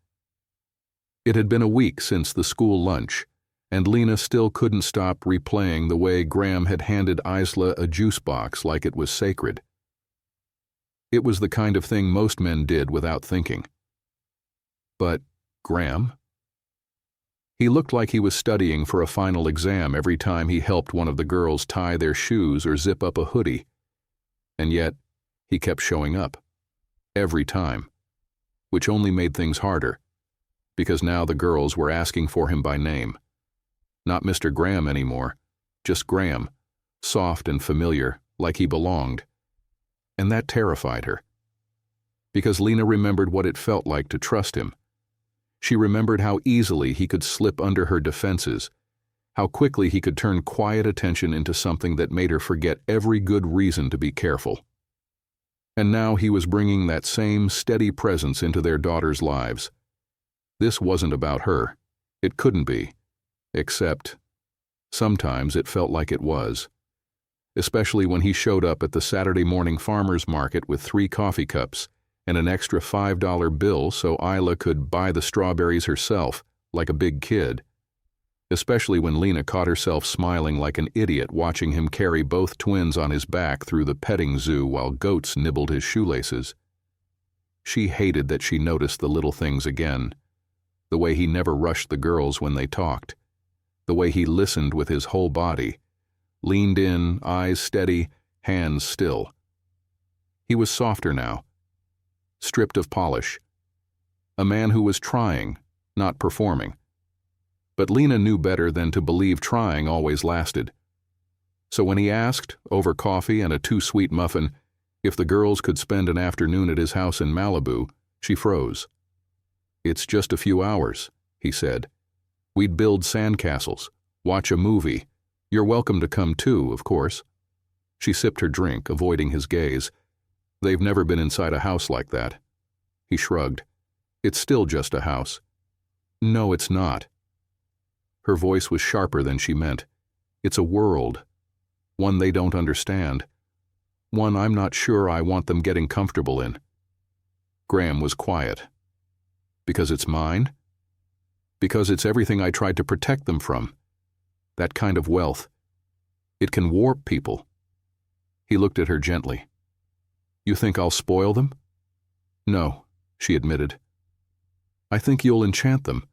It had been a week since the school lunch, and Lena still couldn't stop replaying the way Graham had handed Isla a juice box like it was sacred. It was the kind of thing most men did without thinking. But Graham? He looked like he was studying for a final exam every time he helped one of the girls tie their shoes or zip up a hoodie. And yet, he kept showing up. Every time. Which only made things harder, because now the girls were asking for him by name. Not Mr. Graham anymore, just Graham, soft and familiar, like he belonged. And that terrified her. Because Lena remembered what it felt like to trust him. She remembered how easily he could slip under her defenses, how quickly he could turn quiet attention into something that made her forget every good reason to be careful. And now he was bringing that same steady presence into their daughters' lives. This wasn't about her. It couldn't be. Except, sometimes it felt like it was. Especially when he showed up at the Saturday morning farmers market with 3 coffee cups and an extra $5 bill so Isla could buy the strawberries herself, like a big kid. Especially when Lena caught herself smiling like an idiot watching him carry both twins on his back through the petting zoo while goats nibbled his shoelaces. She hated that she noticed the little things again. The way he never rushed the girls when they talked. The way he listened with his whole body. Leaned in, eyes steady, hands still. He was softer now. Stripped of polish. A man who was trying, not performing. But Lena knew better than to believe trying always lasted. So when he asked, over coffee and a too-sweet muffin, if the girls could spend an afternoon at his house in Malibu, she froze. "It's just a few hours," he said. "We'd build sandcastles, watch a movie. You're welcome to come too, of course." She sipped her drink, avoiding his gaze. "They've never been inside a house like that." He shrugged. It's still just a house. No, it's not. Her voice was sharper than she meant. It's a world. One they don't understand. One I'm not sure I want them getting comfortable in. Graham was quiet. Because it's mine? Because it's everything I tried to protect them from. That kind of wealth. It can warp people. He looked at her gently. You think I'll spoil them? No, she admitted. I think you'll enchant them.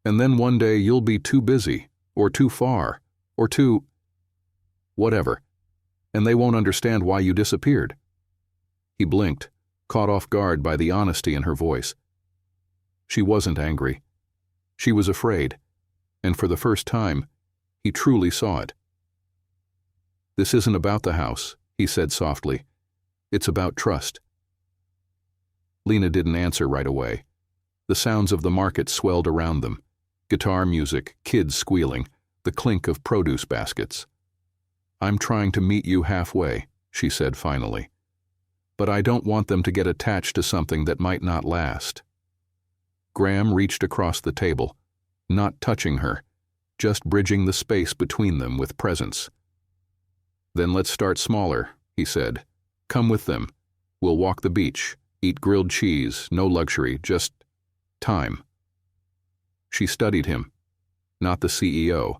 And then one day you'll be too busy, or too far, or too... whatever. And they won't understand why you disappeared. He blinked, caught off guard by the honesty in her voice. She wasn't angry. She was afraid, and for the first time, he truly saw it. This isn't about the house, he said softly. It's about trust. Lena didn't answer right away. The sounds of the market swelled around them. Guitar music, kids squealing, the clink of produce baskets. I'm trying to meet you halfway, she said finally. But I don't want them to get attached to something that might not last. Graham reached across the table, not touching her, just bridging the space between them with presence. Then let's start smaller, he said. Come with them. We'll walk the beach, eat grilled cheese, no luxury, just time. She studied him. Not the CEO,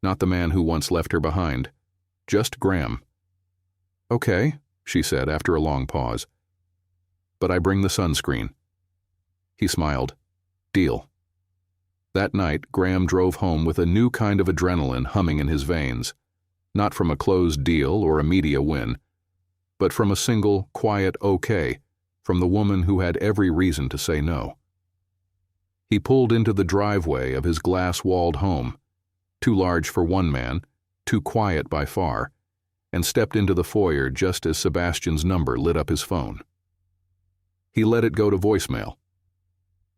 not the man who once left her behind, just Graham. Okay, she said after a long pause. But I bring the sunscreen. He smiled. Deal. That night, Graham drove home with a new kind of adrenaline humming in his veins, not from a closed deal or a media win, but from a single, quiet okay from the woman who had every reason to say no. He pulled into the driveway of his glass-walled home, too large for one man, too quiet by far, and stepped into the foyer just as Sebastian's number lit up his phone. He let it go to voicemail.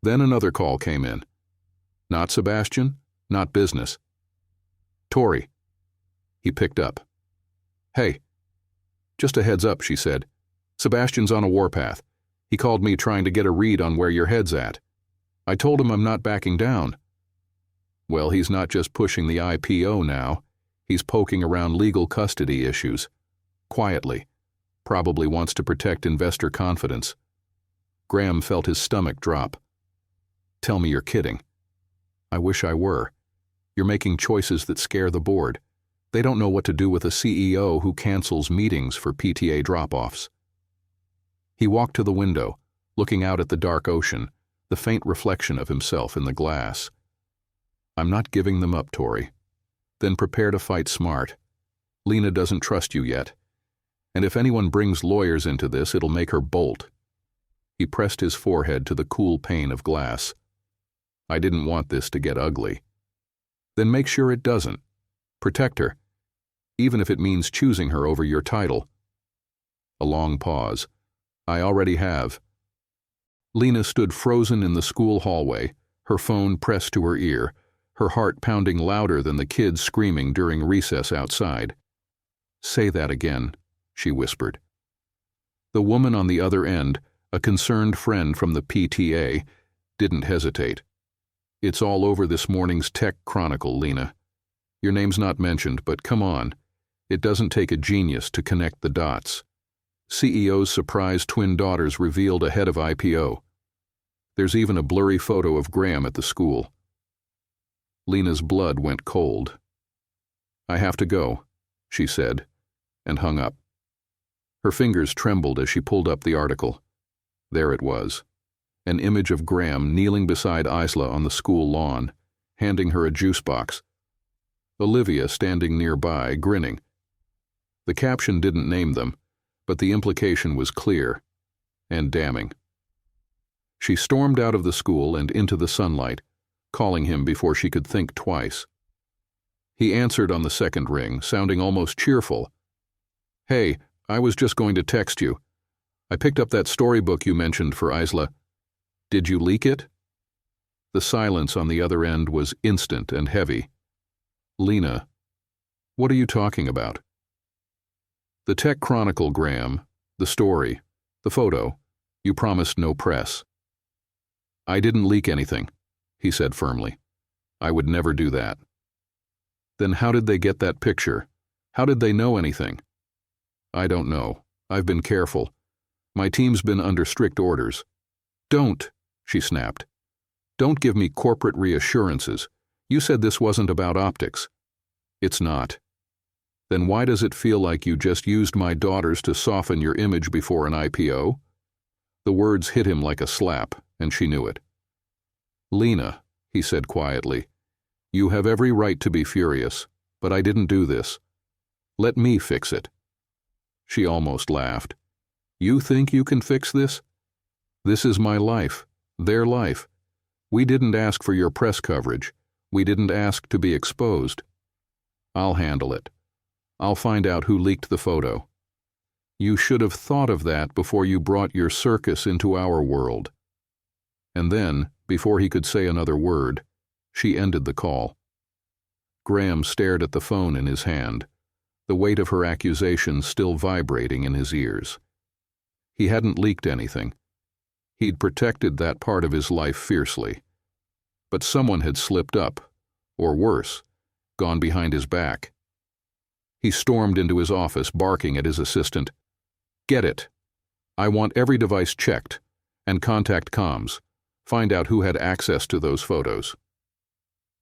Then another call came in. Not Sebastian, not business. Tori. He picked up. Hey. Just a heads up, she said. Sebastian's on a warpath. He called me trying to get a read on where your head's at. I told him I'm not backing down. Well, he's not just pushing the IPO now. He's poking around legal custody issues. Quietly. Probably wants to protect investor confidence. Graham felt his stomach drop. Tell me you're kidding. I wish I were. You're making choices that scare the board. They don't know what to do with a CEO who cancels meetings for PTA drop-offs. He walked to the window, looking out at the dark ocean, the faint reflection of himself in the glass. I'm not giving them up, Tori. Then prepare to fight smart. Lena doesn't trust you yet. And if anyone brings lawyers into this, it'll make her bolt. He pressed his forehead to the cool pane of glass. I didn't want this to get ugly. Then make sure it doesn't. Protect her, even if it means choosing her over your title. A long pause. I already have. Lena stood frozen in the school hallway, her phone pressed to her ear, her heart pounding louder than the kids screaming during recess outside. Say that again, she whispered. The woman on the other end, a concerned friend from the PTA, didn't hesitate. It's all over this morning's Tech Chronicle, Lena. Your name's not mentioned, but come on. It doesn't take a genius to connect the dots. CEO's surprise twin daughters revealed ahead of IPO. There's even a blurry photo of Graham at the school. Lena's blood went cold. I have to go, she said, and hung up. Her fingers trembled as she pulled up the article. There it was, an image of Graham kneeling beside Isla on the school lawn, handing her a juice box. Olivia standing nearby, grinning. The caption didn't name them, but the implication was clear and damning. She stormed out of the school and into the sunlight, calling him before she could think twice. He answered on the second ring, sounding almost cheerful. Hey, I was just going to text you. I picked up that storybook you mentioned for Isla. Did you leak it? The silence on the other end was instant and heavy. Lena, what are you talking about? The Tech Chronicle, Graham, the story, the photo. You promised no press. I didn't leak anything, he said firmly. I would never do that. Then how did they get that picture? How did they know anything? I don't know. I've been careful. My team's been under strict orders. Don't, she snapped. Don't give me corporate reassurances. You said this wasn't about optics. It's not. Then why does it feel like you just used my daughters to soften your image before an IPO? The words hit him like a slap, and she knew it. Lena, he said quietly, you have every right to be furious, but I didn't do this. Let me fix it. She almost laughed. You think you can fix this? This is my life, their life. We didn't ask for your press coverage. We didn't ask to be exposed. I'll handle it. I'll find out who leaked the photo. You should have thought of that before you brought your circus into our world. And then, before he could say another word, she ended the call. Graham stared at the phone in his hand, the weight of her accusation still vibrating in his ears. He hadn't leaked anything. He'd protected that part of his life fiercely. But someone had slipped up, or worse, gone behind his back. He stormed into his office, barking at his assistant. Get it. I want every device checked, and contact comms. Find out who had access to those photos.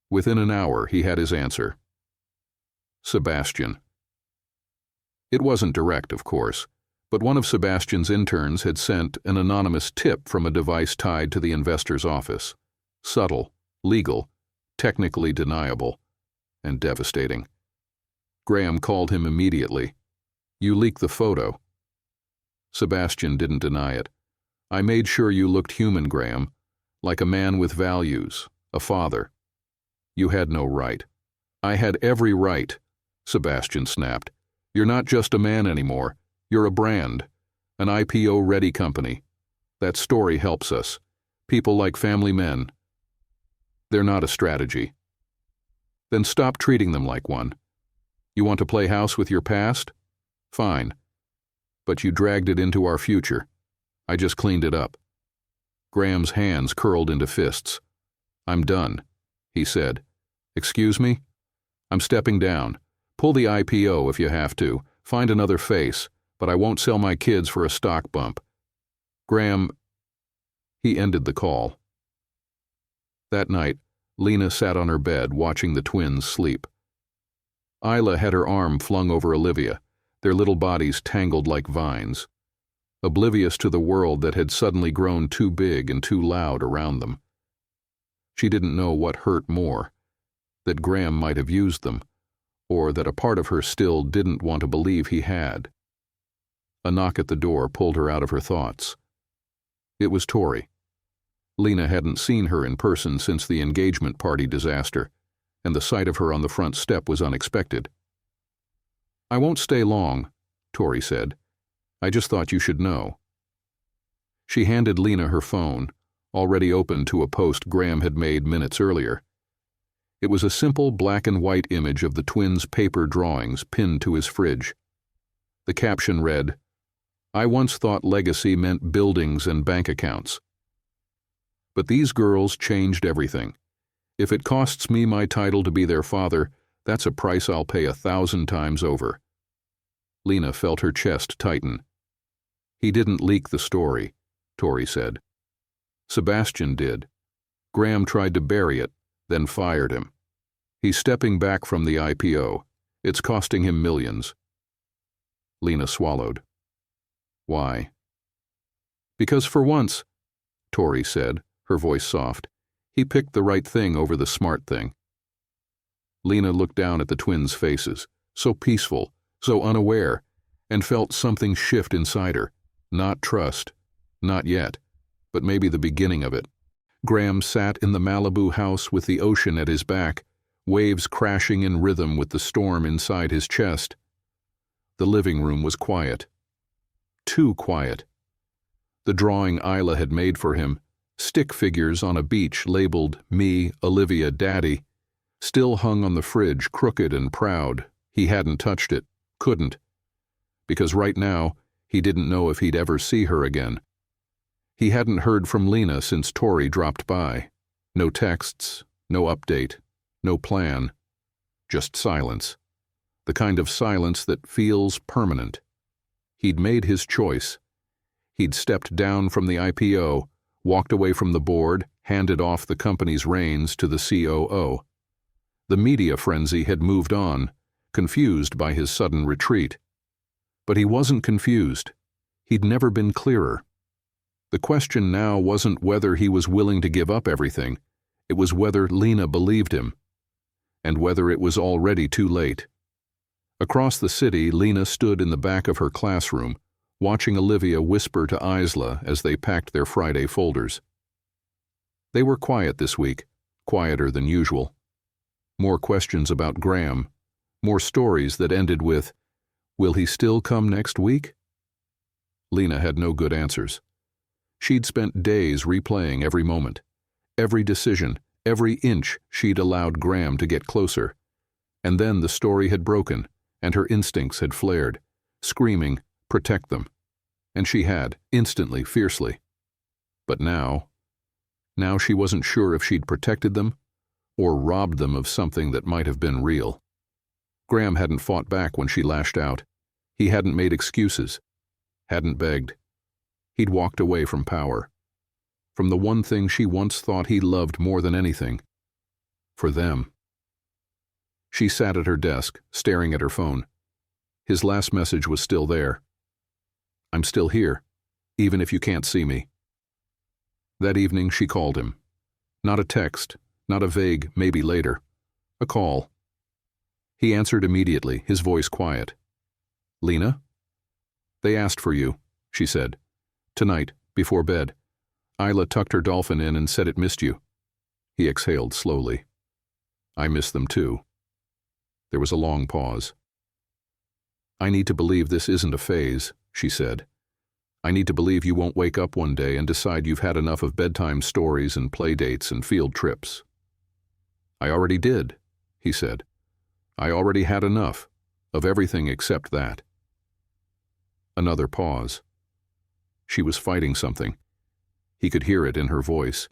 Within an hour, he had his answer. Sebastian. It wasn't direct, of course, but one of Sebastian's interns had sent an anonymous tip from a device tied to the investor's office. Subtle, legal, technically deniable, and devastating. Graham called him immediately. You leaked the photo. Sebastian didn't deny it. I made sure you looked human, Graham, like a man with values, a father. You had no right. I had every right, Sebastian snapped. You're not just a man anymore. You're a brand, an IPO-ready company. That story helps us. People like family men. They're not a strategy. Then stop treating them like one. You want to play house with your past? Fine. But you dragged it into our future. I just cleaned it up. Graham's hands curled into fists. I'm done, he said. Excuse me? I'm stepping down. Pull the IPO if you have to. Find another face, but I won't sell my kids for a stock bump. Graham... He ended the call. That night, Lena sat on her bed watching the twins sleep. Isla had her arm flung over Olivia, their little bodies tangled like vines, oblivious to the world that had suddenly grown too big and too loud around them. She didn't know what hurt more, that Graham might have used them, or that a part of her still didn't want to believe he had. A knock at the door pulled her out of her thoughts. It was Tori. Lena hadn't seen her in person since the engagement party disaster, and the sight of her on the front step was unexpected. I won't stay long, Tori said. I just thought you should know. She handed Lena her phone, already open to a post Graham had made minutes earlier. It was a simple black and white image of the twins' paper drawings pinned to his fridge. The caption read, I once thought legacy meant buildings and bank accounts. But these girls changed everything. If it costs me my title to be their father, that's a price I'll pay 1,000 times over. Lena felt her chest tighten. He didn't leak the story, Tori said. Sebastian did. Graham tried to bury it, then fired him. He's stepping back from the IPO. It's costing him millions. Lena swallowed. Why? Because for once, Tori said, her voice soft, he picked the right thing over the smart thing. Lena looked down at the twins' faces, so peaceful, so unaware, and felt something shift inside her. Not trust. Not yet. But maybe the beginning of it. Graham sat in the Malibu house with the ocean at his back, waves crashing in rhythm with the storm inside his chest. The living room was quiet. Too quiet. The drawing Isla had made for him, stick figures on a beach labeled Me, Olivia, Daddy, still hung on the fridge, crooked and proud. He hadn't touched it, couldn't, because right now he didn't know if he'd ever see her again. He hadn't heard from Lena since Tori dropped by. No texts, no update, no plan. Just silence. The kind of silence that feels permanent. He'd made his choice. He'd stepped down from the IPO, walked away from the board, handed off the company's reins to the COO. The media frenzy had moved on, confused by his sudden retreat. But he wasn't confused. He'd never been clearer. The question now wasn't whether he was willing to give up everything. It was whether Lena believed him, and whether it was already too late. Across the city, Lena stood in the back of her classroom, watching Olivia whisper to Isla as they packed their Friday folders. They were quiet this week, quieter than usual. More questions about Graham, more stories that ended with, "Will he still come next week?" Lena had no good answers. She'd spent days replaying every moment, every decision, every inch she'd allowed Graham to get closer. And then the story had broken, and her instincts had flared, screaming, "Protect them." And she had, instantly, fiercely. But now she wasn't sure if she'd protected them or robbed them of something that might have been real. Graham hadn't fought back when she lashed out. He hadn't made excuses, hadn't begged. He'd walked away from power, from the one thing she once thought he loved more than anything. For them. She sat at her desk, staring at her phone. His last message was still there. "I'm still here, even if you can't see me." That evening she called him. Not a text, not a vague maybe later. A call. He answered immediately, his voice quiet. "Lena?" "They asked for you," she said. "Tonight, before bed. Isla tucked her dolphin in and said it missed you." He exhaled slowly. "I miss them too." There was a long pause. "I need to believe this isn't a phase," she said. "I need to believe you won't wake up one day and decide you've had enough of bedtime stories and play dates and field trips." "I already did," he said. "I already had enough, of everything except that." Another pause. She was fighting something. He could hear it in her voice.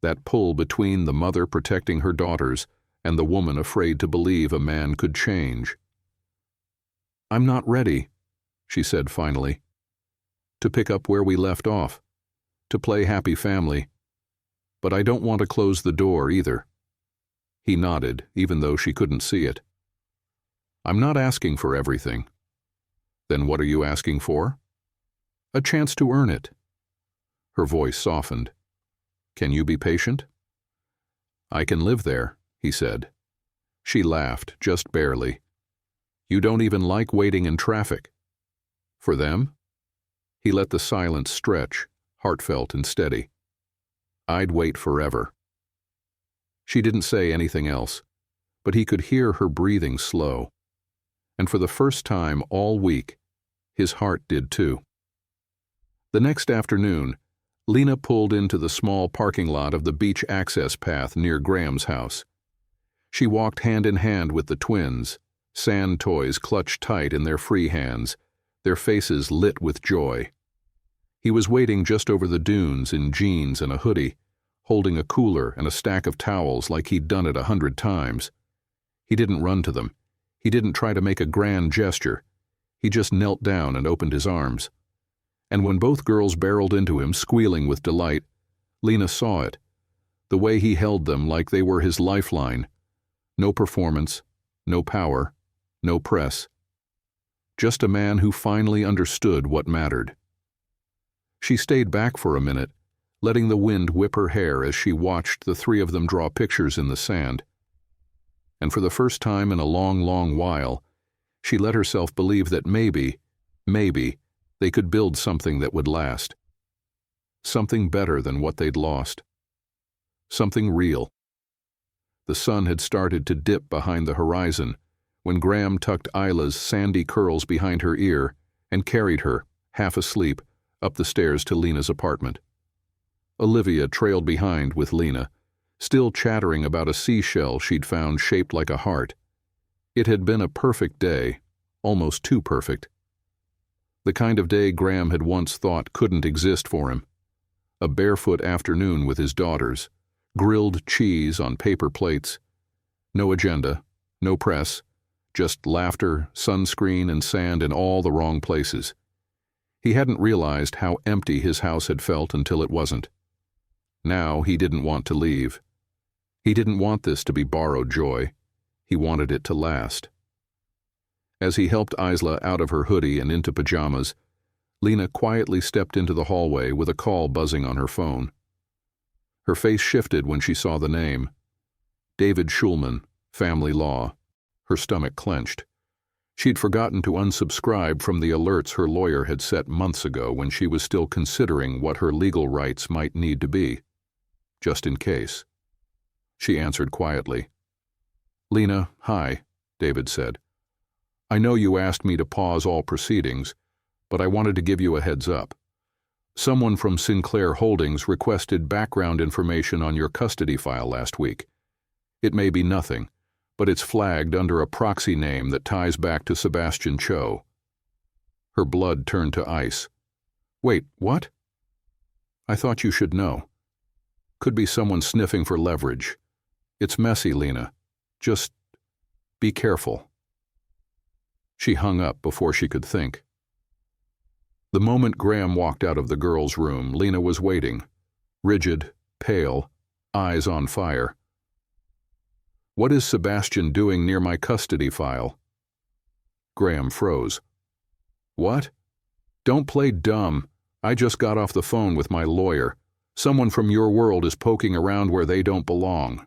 That pull between the mother protecting her daughters and the woman afraid to believe a man could change. "I'm not ready," she said finally. "To pick up where we left off. To play happy family. But I don't want to close the door either." He nodded, even though she couldn't see it. "I'm not asking for everything." "Then what are you asking for?" "A chance to earn it." Her voice softened. "Can you be patient?" "I can live there," he said. She laughed, just barely. "You don't even like waiting in traffic." "For them?" He let the silence stretch, heartfelt and steady. "I'd wait forever." She didn't say anything else, but he could hear her breathing slow. And for the first time all week, his heart did too. The next afternoon, Lena pulled into the small parking lot of the beach access path near Graham's house. She walked hand in hand with the twins, sand toys clutched tight in their free hands, their faces lit with joy. He was waiting just over the dunes in jeans and a hoodie, holding a cooler and a stack of towels like he'd done it 100 times. He didn't run to them. He didn't try to make a grand gesture. He just knelt down and opened his arms. And when both girls barreled into him, squealing with delight, Lena saw it, the way he held them like they were his lifeline. No performance, no power, no press. Just a man who finally understood what mattered. She stayed back for a minute, letting the wind whip her hair as she watched the three of them draw pictures in the sand. And for the first time in a long, long while, she let herself believe that maybe, they could build something that would last. Something better than what they'd lost. Something real. The sun had started to dip behind the horizon when Graham tucked Isla's sandy curls behind her ear and carried her, half asleep, up the stairs to Lena's apartment. Olivia trailed behind with Lena, still chattering about a seashell she'd found shaped like a heart. It had been a perfect day, almost too perfect. The kind of day Graham had once thought couldn't exist for him. a barefoot afternoon with his daughters, grilled cheese on paper plates. No agenda, no press, just laughter, sunscreen, and sand in all the wrong places. He hadn't realized how empty his house had felt until it wasn't. Now he didn't want to leave. He didn't want this to be borrowed joy. He wanted it to last. As he helped Isla out of her hoodie and into pajamas, Lena quietly stepped into the hallway with a call buzzing on her phone. Her face shifted when she saw the name. David Schulman, Family Law. Her stomach clenched. She'd forgotten to unsubscribe from the alerts her lawyer had set months ago when she was still considering what her legal rights might need to be. Just in case. She answered quietly. "Lena, hi," David said. "I know you asked me to pause all proceedings, but I wanted to give you a heads up. Someone from Sinclair Holdings requested background information on your custody file last week. It may be nothing, but it's flagged under a proxy name that ties back to Sebastian Cho." Her blood turned to ice. "Wait, what?" "I thought you should know. Could be someone sniffing for leverage. It's messy, Lena. Just be careful." She hung up before she could think. The moment Graham walked out of the girls' room, Lena was waiting, rigid, pale, eyes on fire. "What is Sebastian doing near my custody file?" Graham froze. "What? Don't play dumb. I just got off the phone with my lawyer. Someone from your world is poking around where they don't belong."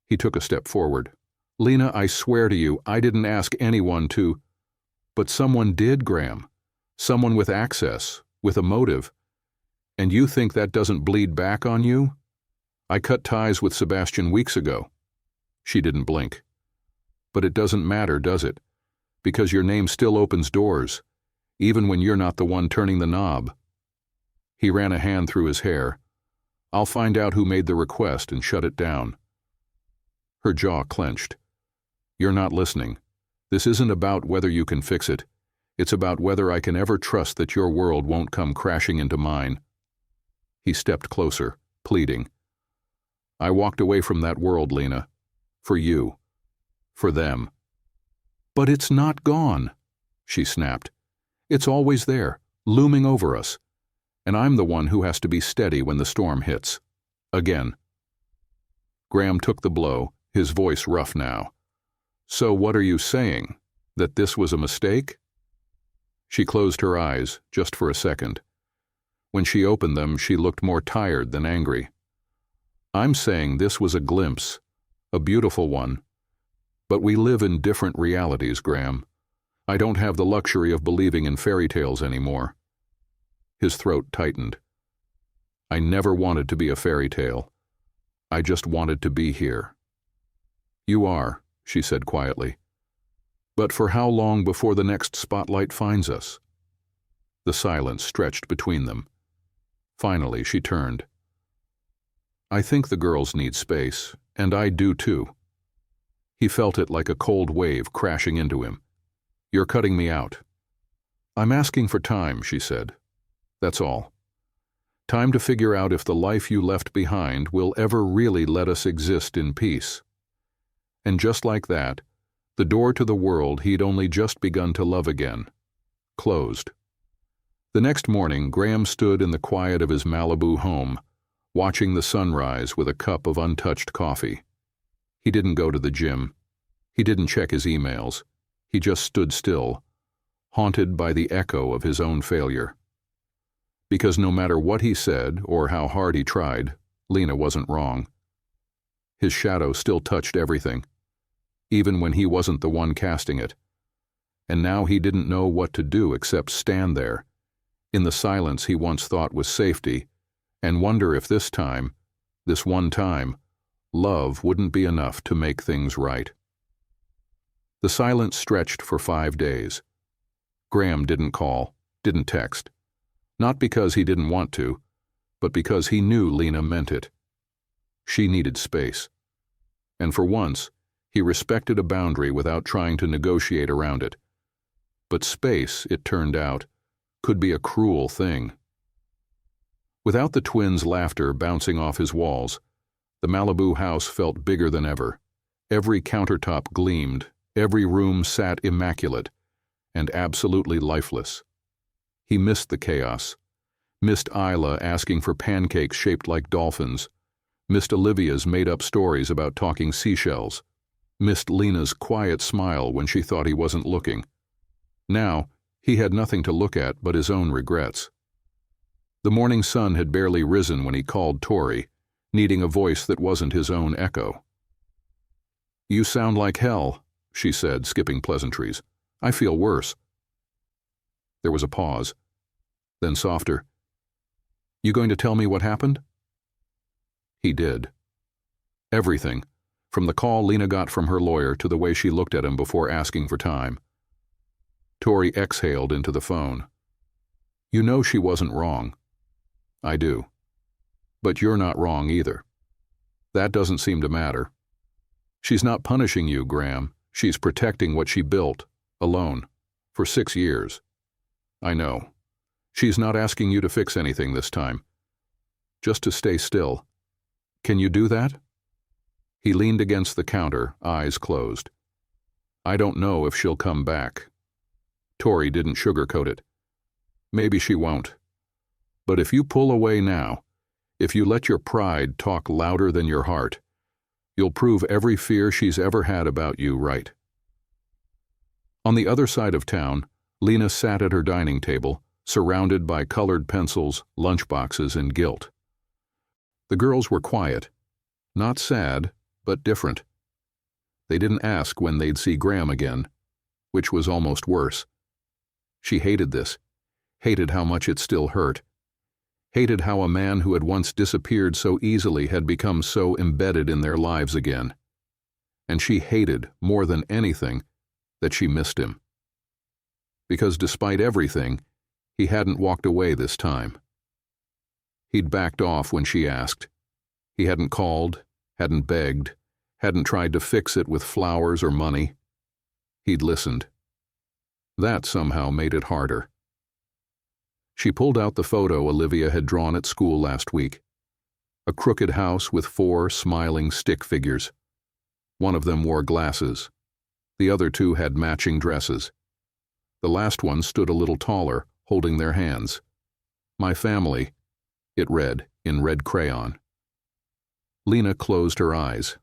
He took a step forward. "Lena, I swear to you, I didn't ask anyone to—" "But someone did, Graham. Someone with access, with a motive. And you think that doesn't bleed back on you? I cut ties with Sebastian weeks ago." She didn't blink. "But it doesn't matter, does it? Because your name still opens doors, even when you're not the one turning the knob." He ran a hand through his hair. "I'll find out who made the request and shut it down." Her jaw clenched. "You're not listening. This isn't about whether you can fix it. It's about whether I can ever trust that your world won't come crashing into mine." He stepped closer, pleading. "I walked away from that world, Lena. For you. For them." "But it's not gone," she snapped. "It's always there, looming over us. And I'm the one who has to be steady when the storm hits. Again." Graham took the blow, his voice rough now. "So what are you saying? That this was a mistake?" She closed her eyes, just for a second. When she opened them, she looked more tired than angry. "I'm saying this was a glimpse, a beautiful one. But we live in different realities, Graham. I don't have the luxury of believing in fairy tales anymore." His throat tightened. "I never wanted to be a fairy tale. I just wanted to be here." "You are," she said quietly. "But for how long before the next spotlight finds us?" The silence stretched between them. Finally, she turned. "I think the girls need space, and I do too." He felt it like a cold wave crashing into him. "You're cutting me out." "I'm asking for time," she said. "That's all. Time to figure out if the life you left behind will ever really let us exist in peace." And just like that, the door to the world he'd only just begun to love again closed. The next morning, Graham stood in the quiet of his Malibu home, watching the sunrise with a cup of untouched coffee. He didn't go to the gym. He didn't check his emails. He just stood still, haunted by the echo of his own failure. Because no matter what he said or how hard he tried, Lena wasn't wrong. His shadow still touched everything, even when he wasn't the one casting it. And now he didn't know what to do except stand there, in the silence he once thought was safety, and wonder if this time, this one time, love wouldn't be enough to make things right. The silence stretched for 5 days. Graham didn't call, didn't text. Not because he didn't want to, but because he knew Lena meant it. She needed space. And for once, he respected a boundary without trying to negotiate around it. But space, it turned out, could be a cruel thing. Without the twins' laughter bouncing off his walls, the Malibu house felt bigger than ever. Every countertop gleamed, every room sat immaculate, and absolutely lifeless. He missed the chaos, missed Isla asking for pancakes shaped like dolphins, missed Olivia's made-up stories about talking seashells, missed Lena's quiet smile when she thought he wasn't looking. Now, he had nothing to look at but his own regrets. The morning sun had barely risen when he called Tori, needing a voice that wasn't his own echo. "You sound like hell," she said, skipping pleasantries. "I feel worse." There was a pause. Then softer. "You going to tell me what happened?" He did. Everything, from the call Lena got from her lawyer to the way she looked at him before asking for time. Tori exhaled into the phone. "You know she wasn't wrong." "I do. But you're not wrong either. That doesn't seem to matter. She's not punishing you, Graham. She's protecting what she built, alone, for 6 years. I know. She's not asking you to fix anything this time. Just to stay still. Can you do that?" He leaned against the counter, eyes closed. "I don't know if she'll come back." Tori didn't sugarcoat it. "Maybe she won't. But if you pull away now, if you let your pride talk louder than your heart, you'll prove every fear she's ever had about you right." On the other side of town, Lena sat at her dining table, surrounded by colored pencils, lunchboxes, and guilt. The girls were quiet, not sad, but different. They didn't ask when they'd see Graham again, which was almost worse. She hated this, hated how much it still hurt, hated how a man who had once disappeared so easily had become so embedded in their lives again. And she hated, more than anything, that she missed him. Because despite everything, he hadn't walked away this time. He'd backed off when she asked. He hadn't called, hadn't begged, hadn't tried to fix it with flowers or money. He'd listened. That somehow made it harder. She pulled out the photo Olivia had drawn at school last week. A crooked house with 4 smiling stick figures. One of them wore glasses. The other 2 had matching dresses. The last one stood a little taller, holding their hands. "My family," it read, in red crayon. Lena closed her eyes.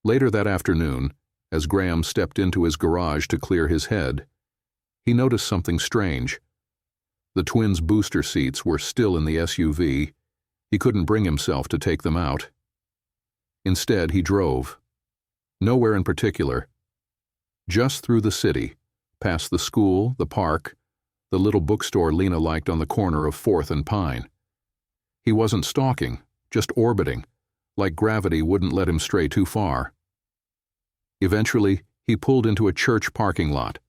Later that afternoon, as Graham stepped into his garage to clear his head, he noticed something strange. The twins' booster seats were still in the SUV. He couldn't bring himself to take them out. Instead, he drove. Nowhere in particular. Just through the city, past the school, the park, the little bookstore Lena liked on the corner of 4th and Pine. He wasn't stalking, just orbiting, like gravity wouldn't let him stray too far. Eventually, he pulled into a church parking lot.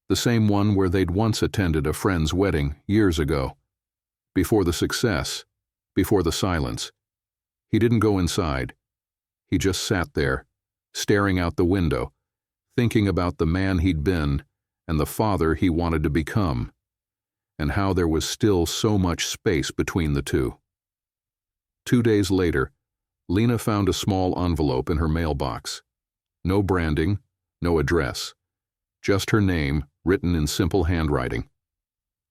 The same one where they'd once attended a friend's wedding years ago. Before the success, before the silence. He didn't go inside. He just sat there, staring out the window, thinking about the man he'd been and the father he wanted to become, and how there was still so much space between the two. 2 days later, Lena found a small envelope in her mailbox. No branding, no address. Just her name, written in simple handwriting.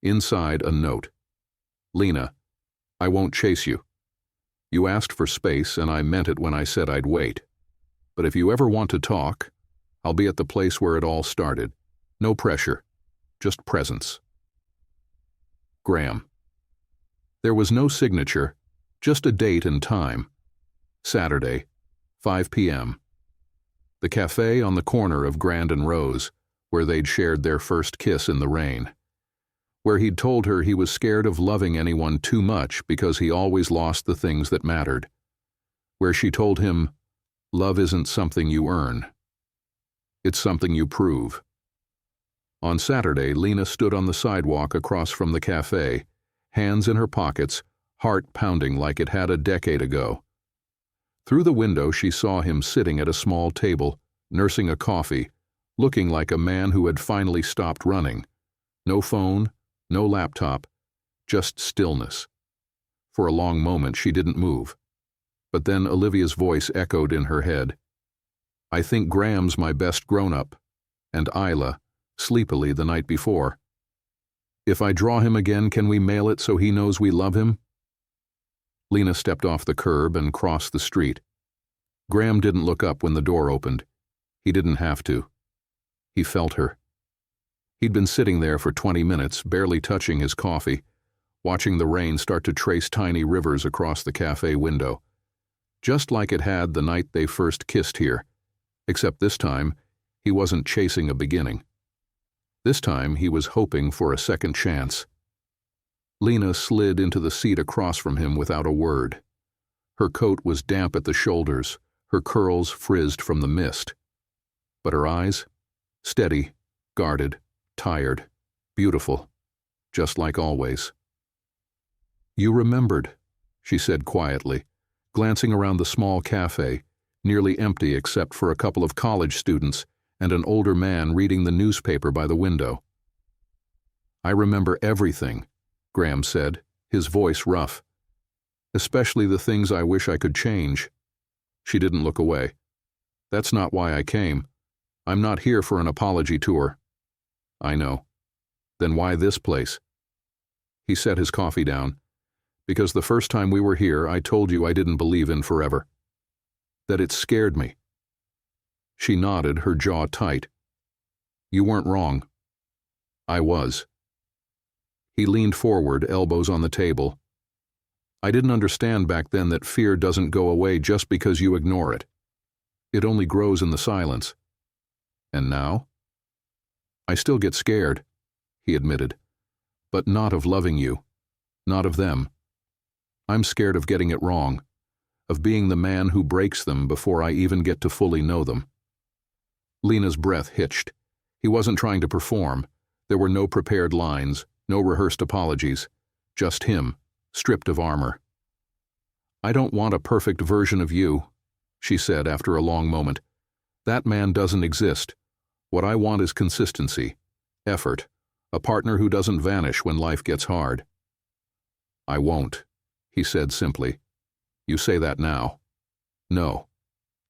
Inside, a note. "Lena, I won't chase you. You asked for space, and I meant it when I said I'd wait. But if you ever want to talk, I'll be at the place where it all started. No pressure, just presence. Graham." There was no signature, just a date and time. Saturday, 5 p.m. The cafe on the corner of Grand and Rose, where they'd shared their first kiss in the rain. Where he'd told her he was scared of loving anyone too much because he always lost the things that mattered. Where she told him, "Love isn't something you earn. It's something you prove." On Saturday, Lena stood on the sidewalk across from the cafe, hands in her pockets, heart pounding like it had a decade ago. Through the window, she saw him sitting at a small table, nursing a coffee, looking like a man who had finally stopped running. No phone, no laptop, just stillness. For a long moment she didn't move. But then Olivia's voice echoed in her head. I think Graham's my best grown-up, and Isla, sleepily the night before. If I draw him again, can we mail it so he knows we love him? Lena stepped off the curb and crossed the street. Graham didn't look up when the door opened. He didn't have to. He felt her. He'd been sitting there for 20 minutes, barely touching his coffee, watching the rain start to trace tiny rivers across the cafe window. Just like it had the night they first kissed here, except this time he wasn't chasing a beginning. This time he was hoping for a second chance. Lena slid into the seat across from him without a word. Her coat was damp at the shoulders, her curls frizzed from the mist. But her eyes? Steady, guarded, tired, beautiful, just like always. You remembered, she said quietly, glancing around the small cafe, nearly empty except for a couple of college students and an older man reading the newspaper by the window. I remember everything, Graham said, his voice rough. Especially the things I wish I could change. She didn't look away. That's not why I came. I'm not here for an apology tour. I know. Then why this place? He set his coffee down. Because the first time we were here, I told you I didn't believe in forever. That it scared me. She nodded, her jaw tight. You weren't wrong. I was. He leaned forward, elbows on the table. I didn't understand back then that fear doesn't go away just because you ignore it. It only grows in the silence. And now? I still get scared, he admitted. But not of loving you. Not of them. I'm scared of getting it wrong. Of being the man who breaks them before I even get to fully know them. Lena's breath hitched. He wasn't trying to perform. There were no prepared lines, no rehearsed apologies. Just him, stripped of armor. I don't want a perfect version of you, she said after a long moment. That man doesn't exist. What I want is consistency, effort, a partner who doesn't vanish when life gets hard. I won't, he said simply. You say that now. No,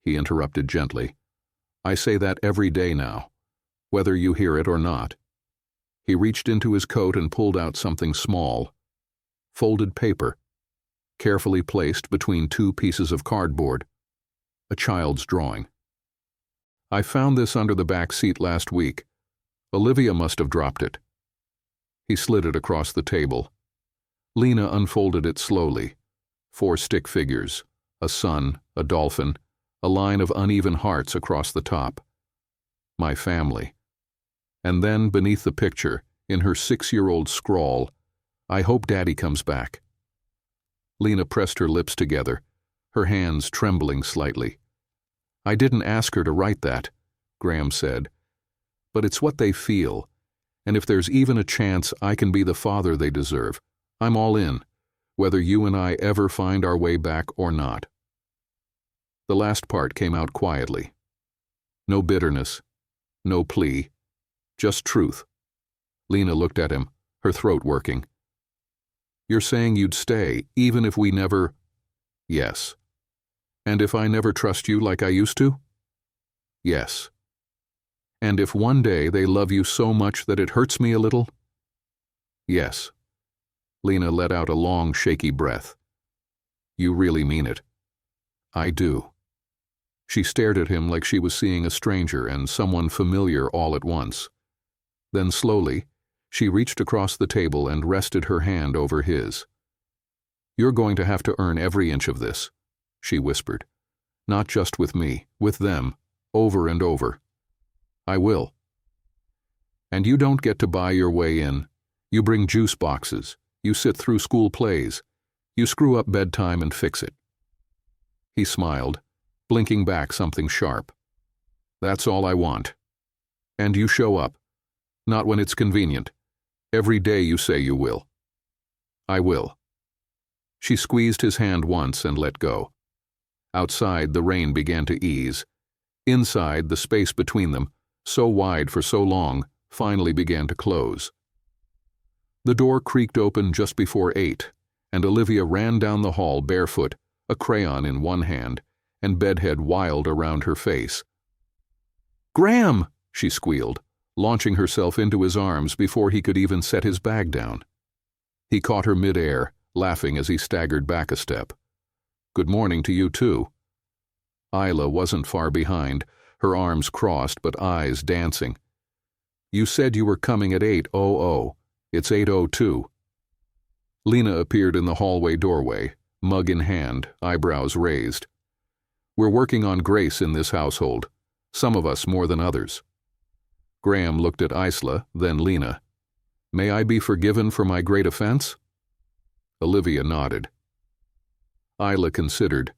he interrupted gently. I say that every day now, whether you hear it or not. He reached into his coat and pulled out something small. Folded paper, carefully placed between two pieces of cardboard. A child's drawing. I found this under the back seat last week. Olivia must have dropped it. He slid it across the table. Lena unfolded it slowly. 4 stick figures, a sun, a dolphin, a line of uneven hearts across the top. My family. And then, beneath the picture, in her 6-year-old scrawl, I hope Daddy comes back. Lena pressed her lips together, her hands trembling slightly. I didn't ask her to write that, Graham said. But it's what they feel, and if there's even a chance I can be the father they deserve, I'm all in, whether you and I ever find our way back or not. The last part came out quietly. No bitterness, no plea, just truth. Lena looked at him, her throat working. You're saying you'd stay, even if we never... Yes. And if I never trust you like I used to? Yes. And if one day they love you so much that it hurts me a little? Yes. Lena let out a long, shaky breath. You really mean it. I do. She stared at him like she was seeing a stranger and someone familiar all at once. Then slowly, she reached across the table and rested her hand over his. You're going to have to earn every inch of this, she whispered. Not just with me, with them, over and over. I will. And you don't get to buy your way in. You bring juice boxes. You sit through school plays. You screw up bedtime and fix it. He smiled, blinking back something sharp. That's all I want. And you show up. Not when it's convenient. Every day you say you will. I will. She squeezed his hand once and let go. Outside, the rain began to ease. Inside, the space between them, so wide for so long, finally began to close. The door creaked open just before 8, and Olivia ran down the hall barefoot, a crayon in one hand, and bedhead wild around her face. "Graham!" she squealed, launching herself into his arms before he could even set his bag down. He caught her mid-air, laughing as he staggered back a step. "Good morning to you, too." Isla wasn't far behind, her arms crossed but eyes dancing. "You said you were coming at 8:00. It's 8:02. Lena appeared in the hallway doorway, mug in hand, eyebrows raised. "We're working on grace in this household, some of us more than others." Graham looked at Isla, then Lena. "May I be forgiven for my great offense?" Olivia nodded. Isla considered,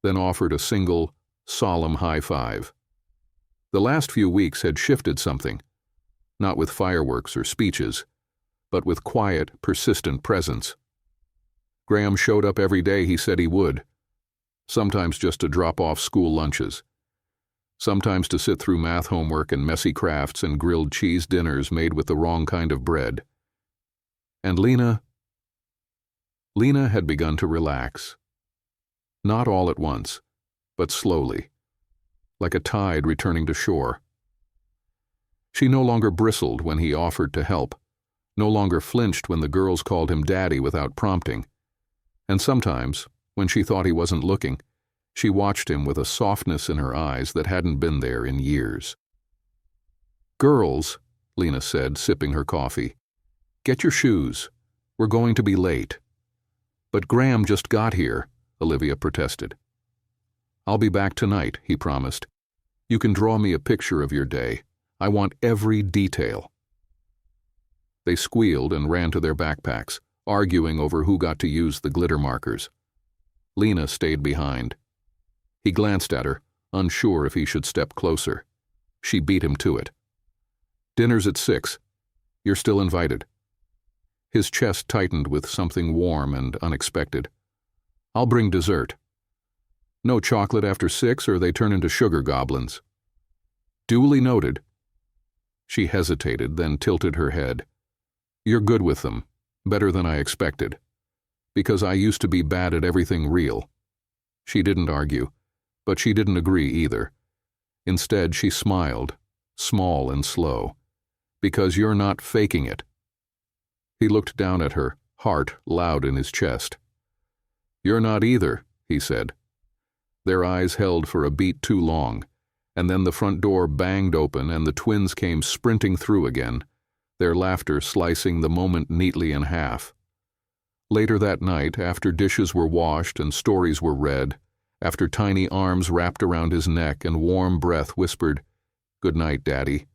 then offered a single, solemn high five. The last few weeks had shifted something, not with fireworks or speeches, but with quiet, persistent presence. Graham showed up every day he said he would, sometimes just to drop off school lunches, sometimes to sit through math homework and messy crafts and grilled cheese dinners made with the wrong kind of bread. And Lena had begun to relax. Not all at once, but slowly, like a tide returning to shore. She no longer bristled when he offered to help, no longer flinched when the girls called him daddy without prompting, and sometimes, when she thought he wasn't looking, she watched him with a softness in her eyes that hadn't been there in years. "Girls," Lena said, sipping her coffee, "get your shoes. We're going to be late." "But Graham just got here," Olivia protested. "I'll be back tonight," he promised. "You can draw me a picture of your day. I want every detail." They squealed and ran to their backpacks, arguing over who got to use the glitter markers. Lena stayed behind. He glanced at her, unsure if he should step closer. She beat him to it. "Dinner's at 6. You're still invited." His chest tightened with something warm and unexpected. "I'll bring dessert." "No chocolate after 6 or they turn into sugar goblins." "Duly noted." She hesitated, then tilted her head. "You're good with them, better than I expected. Because I used to be bad at everything real." She didn't argue, but she didn't agree either. Instead, she smiled, small and slow. "Because you're not faking it." He looked down at her, heart loud in his chest. "You're not either," he said. Their eyes held for a beat too long, and then the front door banged open and the twins came sprinting through again, their laughter slicing the moment neatly in half. Later that night, after dishes were washed and stories were read, after tiny arms wrapped around his neck and warm breath whispered, "Good night, Daddy,"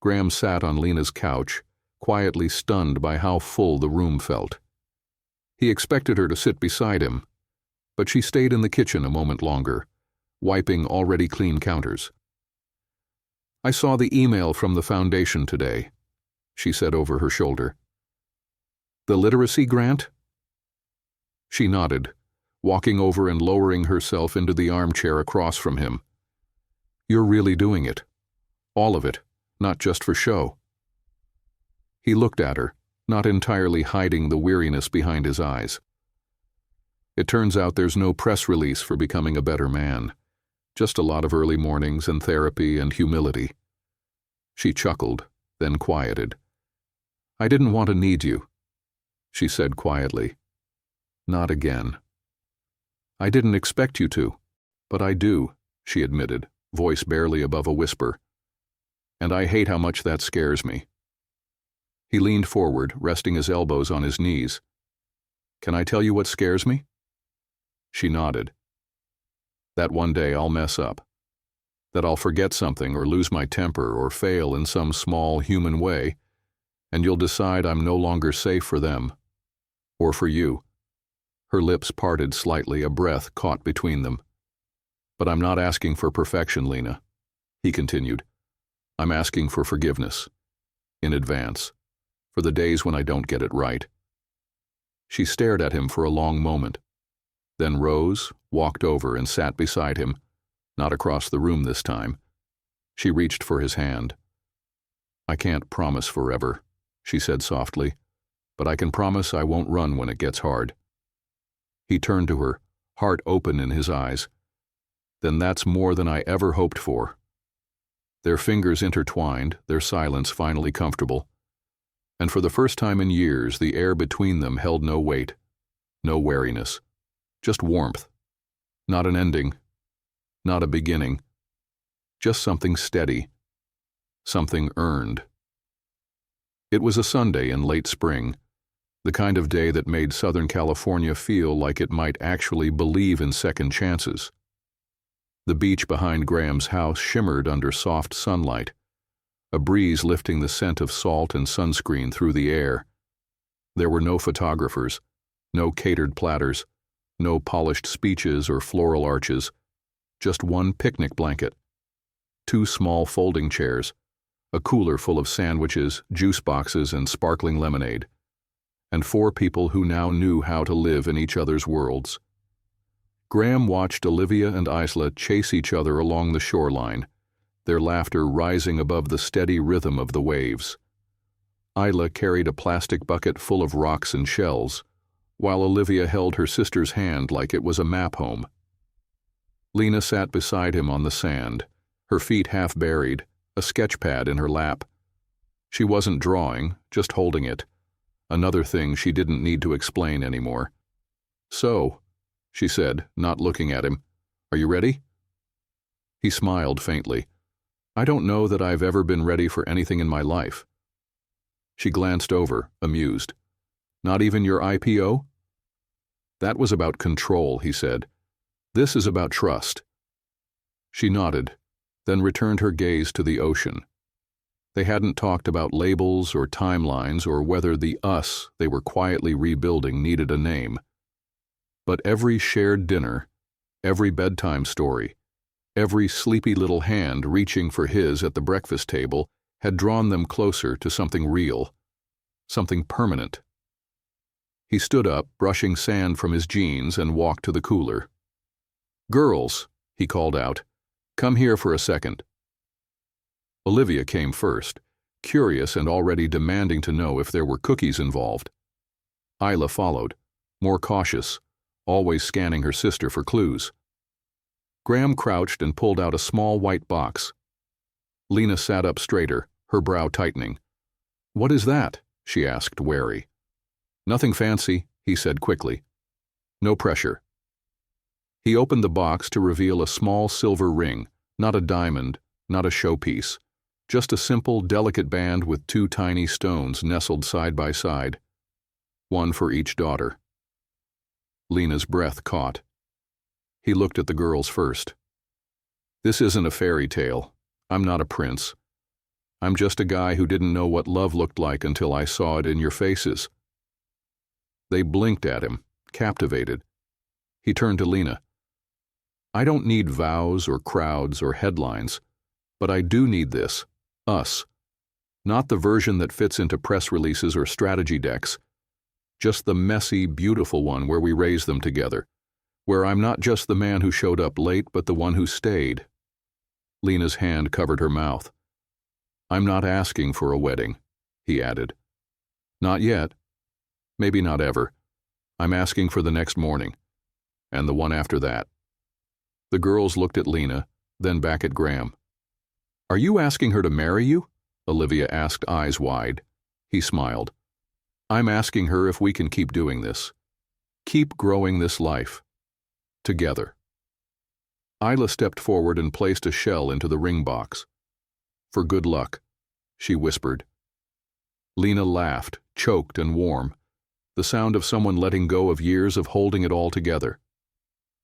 Graham sat on Lena's couch, quietly stunned by how full the room felt. He expected her to sit beside him, but she stayed in the kitchen a moment longer, wiping already clean counters. "I saw the email from the foundation today," she said over her shoulder. "The literacy grant?" She nodded, walking over and lowering herself into the armchair across from him. "You're really doing it. All of it, not just for show." He looked at her, not entirely hiding the weariness behind his eyes. "It turns out there's no press release for becoming a better man. Just a lot of early mornings and therapy and humility." She chuckled, then quieted. "I didn't want to need you," she said quietly. "Not again." "I didn't expect you to, but I do," she admitted, voice barely above a whisper. "And I hate how much that scares me." He leaned forward, resting his elbows on his knees. "Can I tell you what scares me?" She nodded. "That one day I'll mess up. That I'll forget something or lose my temper or fail in some small human way, and you'll decide I'm no longer safe for them. Or for you." Her lips parted slightly, a breath caught between them. "But I'm not asking for perfection, Lena," he continued. "I'm asking for forgiveness. In advance. For the days when I don't get it right." She stared at him for a long moment, then rose, walked over and sat beside him, not across the room this time. She reached for his hand. "I can't promise forever," she said softly, but I can promise I won't run when it gets hard." He turned to her, heart open in his eyes. "Then that's more than I ever hoped for." Their fingers intertwined, their silence finally comfortable. And for the first time in years, the air between them held no weight, no wariness, just warmth. Not an ending, not a beginning, just something steady, something earned. It was a Sunday in late spring, the kind of day that made Southern California feel like it might actually believe in second chances. The beach behind Graham's house shimmered under soft sunlight, a breeze lifting the scent of salt and sunscreen through the air. There were no photographers, no catered platters, no polished speeches or floral arches, just one picnic blanket, 2 small folding chairs, a cooler full of sandwiches, juice boxes, and sparkling lemonade, and 4 people who now knew how to live in each other's worlds. Graham watched Olivia and Isla chase each other along the shoreline, their laughter rising above the steady rhythm of the waves. Isla carried a plastic bucket full of rocks and shells, while Olivia held her sister's hand like it was a map home. Lena sat beside him on the sand, her feet half buried, a sketch pad in her lap. She wasn't drawing, just holding it, another thing she didn't need to explain anymore. "So," she said, not looking at him, "are you ready?" He smiled faintly. "I don't know that I've ever been ready for anything in my life." She glanced over, amused. "Not even your IPO?" "That was about control," he said. "This is about trust." She nodded, then returned her gaze to the ocean. They hadn't talked about labels or timelines or whether the us they were quietly rebuilding needed a name. But every shared dinner, every bedtime story, every sleepy little hand reaching for his at the breakfast table had drawn them closer to something real, something permanent. He stood up, brushing sand from his jeans, and walked to the cooler. "Girls," he called out, "come here for a second." Olivia came first, curious and already demanding to know if there were cookies involved. Isla followed, more cautious, always scanning her sister for clues. Graham crouched and pulled out a small white box. Lena sat up straighter, her brow tightening. "What is that?" she asked, wary. "Nothing fancy," he said quickly. "No pressure." He opened the box to reveal a small silver ring, not a diamond, not a showpiece, just a simple, delicate band with 2 tiny stones nestled side by side, one for each daughter. Lena's breath caught. He looked at the girls first. "This isn't a fairy tale. I'm not a prince. I'm just a guy who didn't know what love looked like until I saw it in your faces." They blinked at him, captivated. He turned to Lena. "I don't need vows or crowds or headlines, but I do need this, us. Not the version that fits into press releases or strategy decks, just the messy, beautiful one where we raise them together, where I'm not just the man who showed up late, but the one who stayed." Lena's hand covered her mouth. "I'm not asking for a wedding," he added. "Not yet. Maybe not ever. I'm asking for the next morning, and the one after that." The girls looked at Lena, then back at Graham. "Are you asking her to marry you?" Olivia asked, eyes wide. He smiled. "I'm asking her if we can keep doing this. Keep growing this life. Together." Isla stepped forward and placed a shell into the ring box. "For good luck," she whispered. Lena laughed, choked and warm, the sound of someone letting go of years of holding it all together.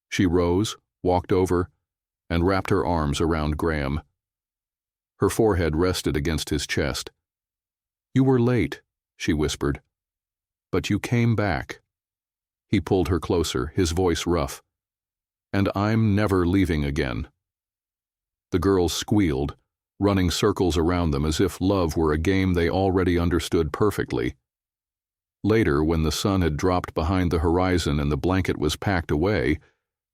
She rose, walked over, and wrapped her arms around Graham. Her forehead rested against his chest. "You were late," she whispered, "but you came back." He pulled her closer, his voice rough. "And I'm never leaving again." The girls squealed, running circles around them as if love were a game they already understood perfectly. Later, when the sun had dropped behind the horizon and the blanket was packed away,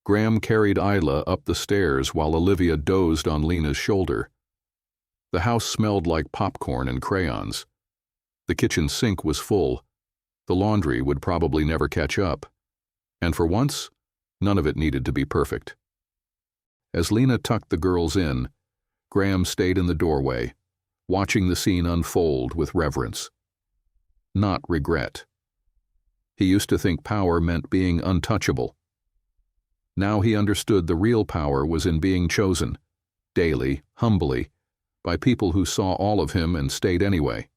Graham carried Isla up the stairs while Olivia dozed on Lena's shoulder. The house smelled like popcorn and crayons. The kitchen sink was full, The laundry would probably never catch up. And for once, none of it needed to be perfect. As Lena tucked the girls in, Graham stayed in the doorway, watching the scene unfold with reverence. Not regret. He used to think power meant being untouchable. Now he understood the real power was in being chosen, daily, humbly, by people who saw all of him and stayed anyway.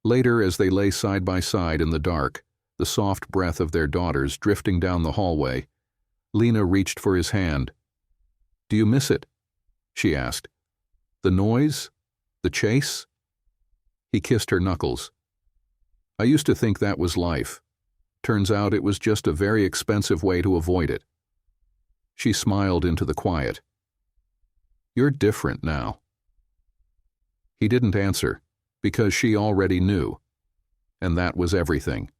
Later, as they lay side by side in the dark, the soft breath of their daughters drifting down the hallway, Lena reached for his hand. "Do you miss it?" she asked. "The noise? The chase?" He kissed her knuckles. "I used to think that was life. Turns out it was just a very expensive way to avoid it." She smiled into the quiet. "You're different now." He didn't answer, because she already knew, and that was everything.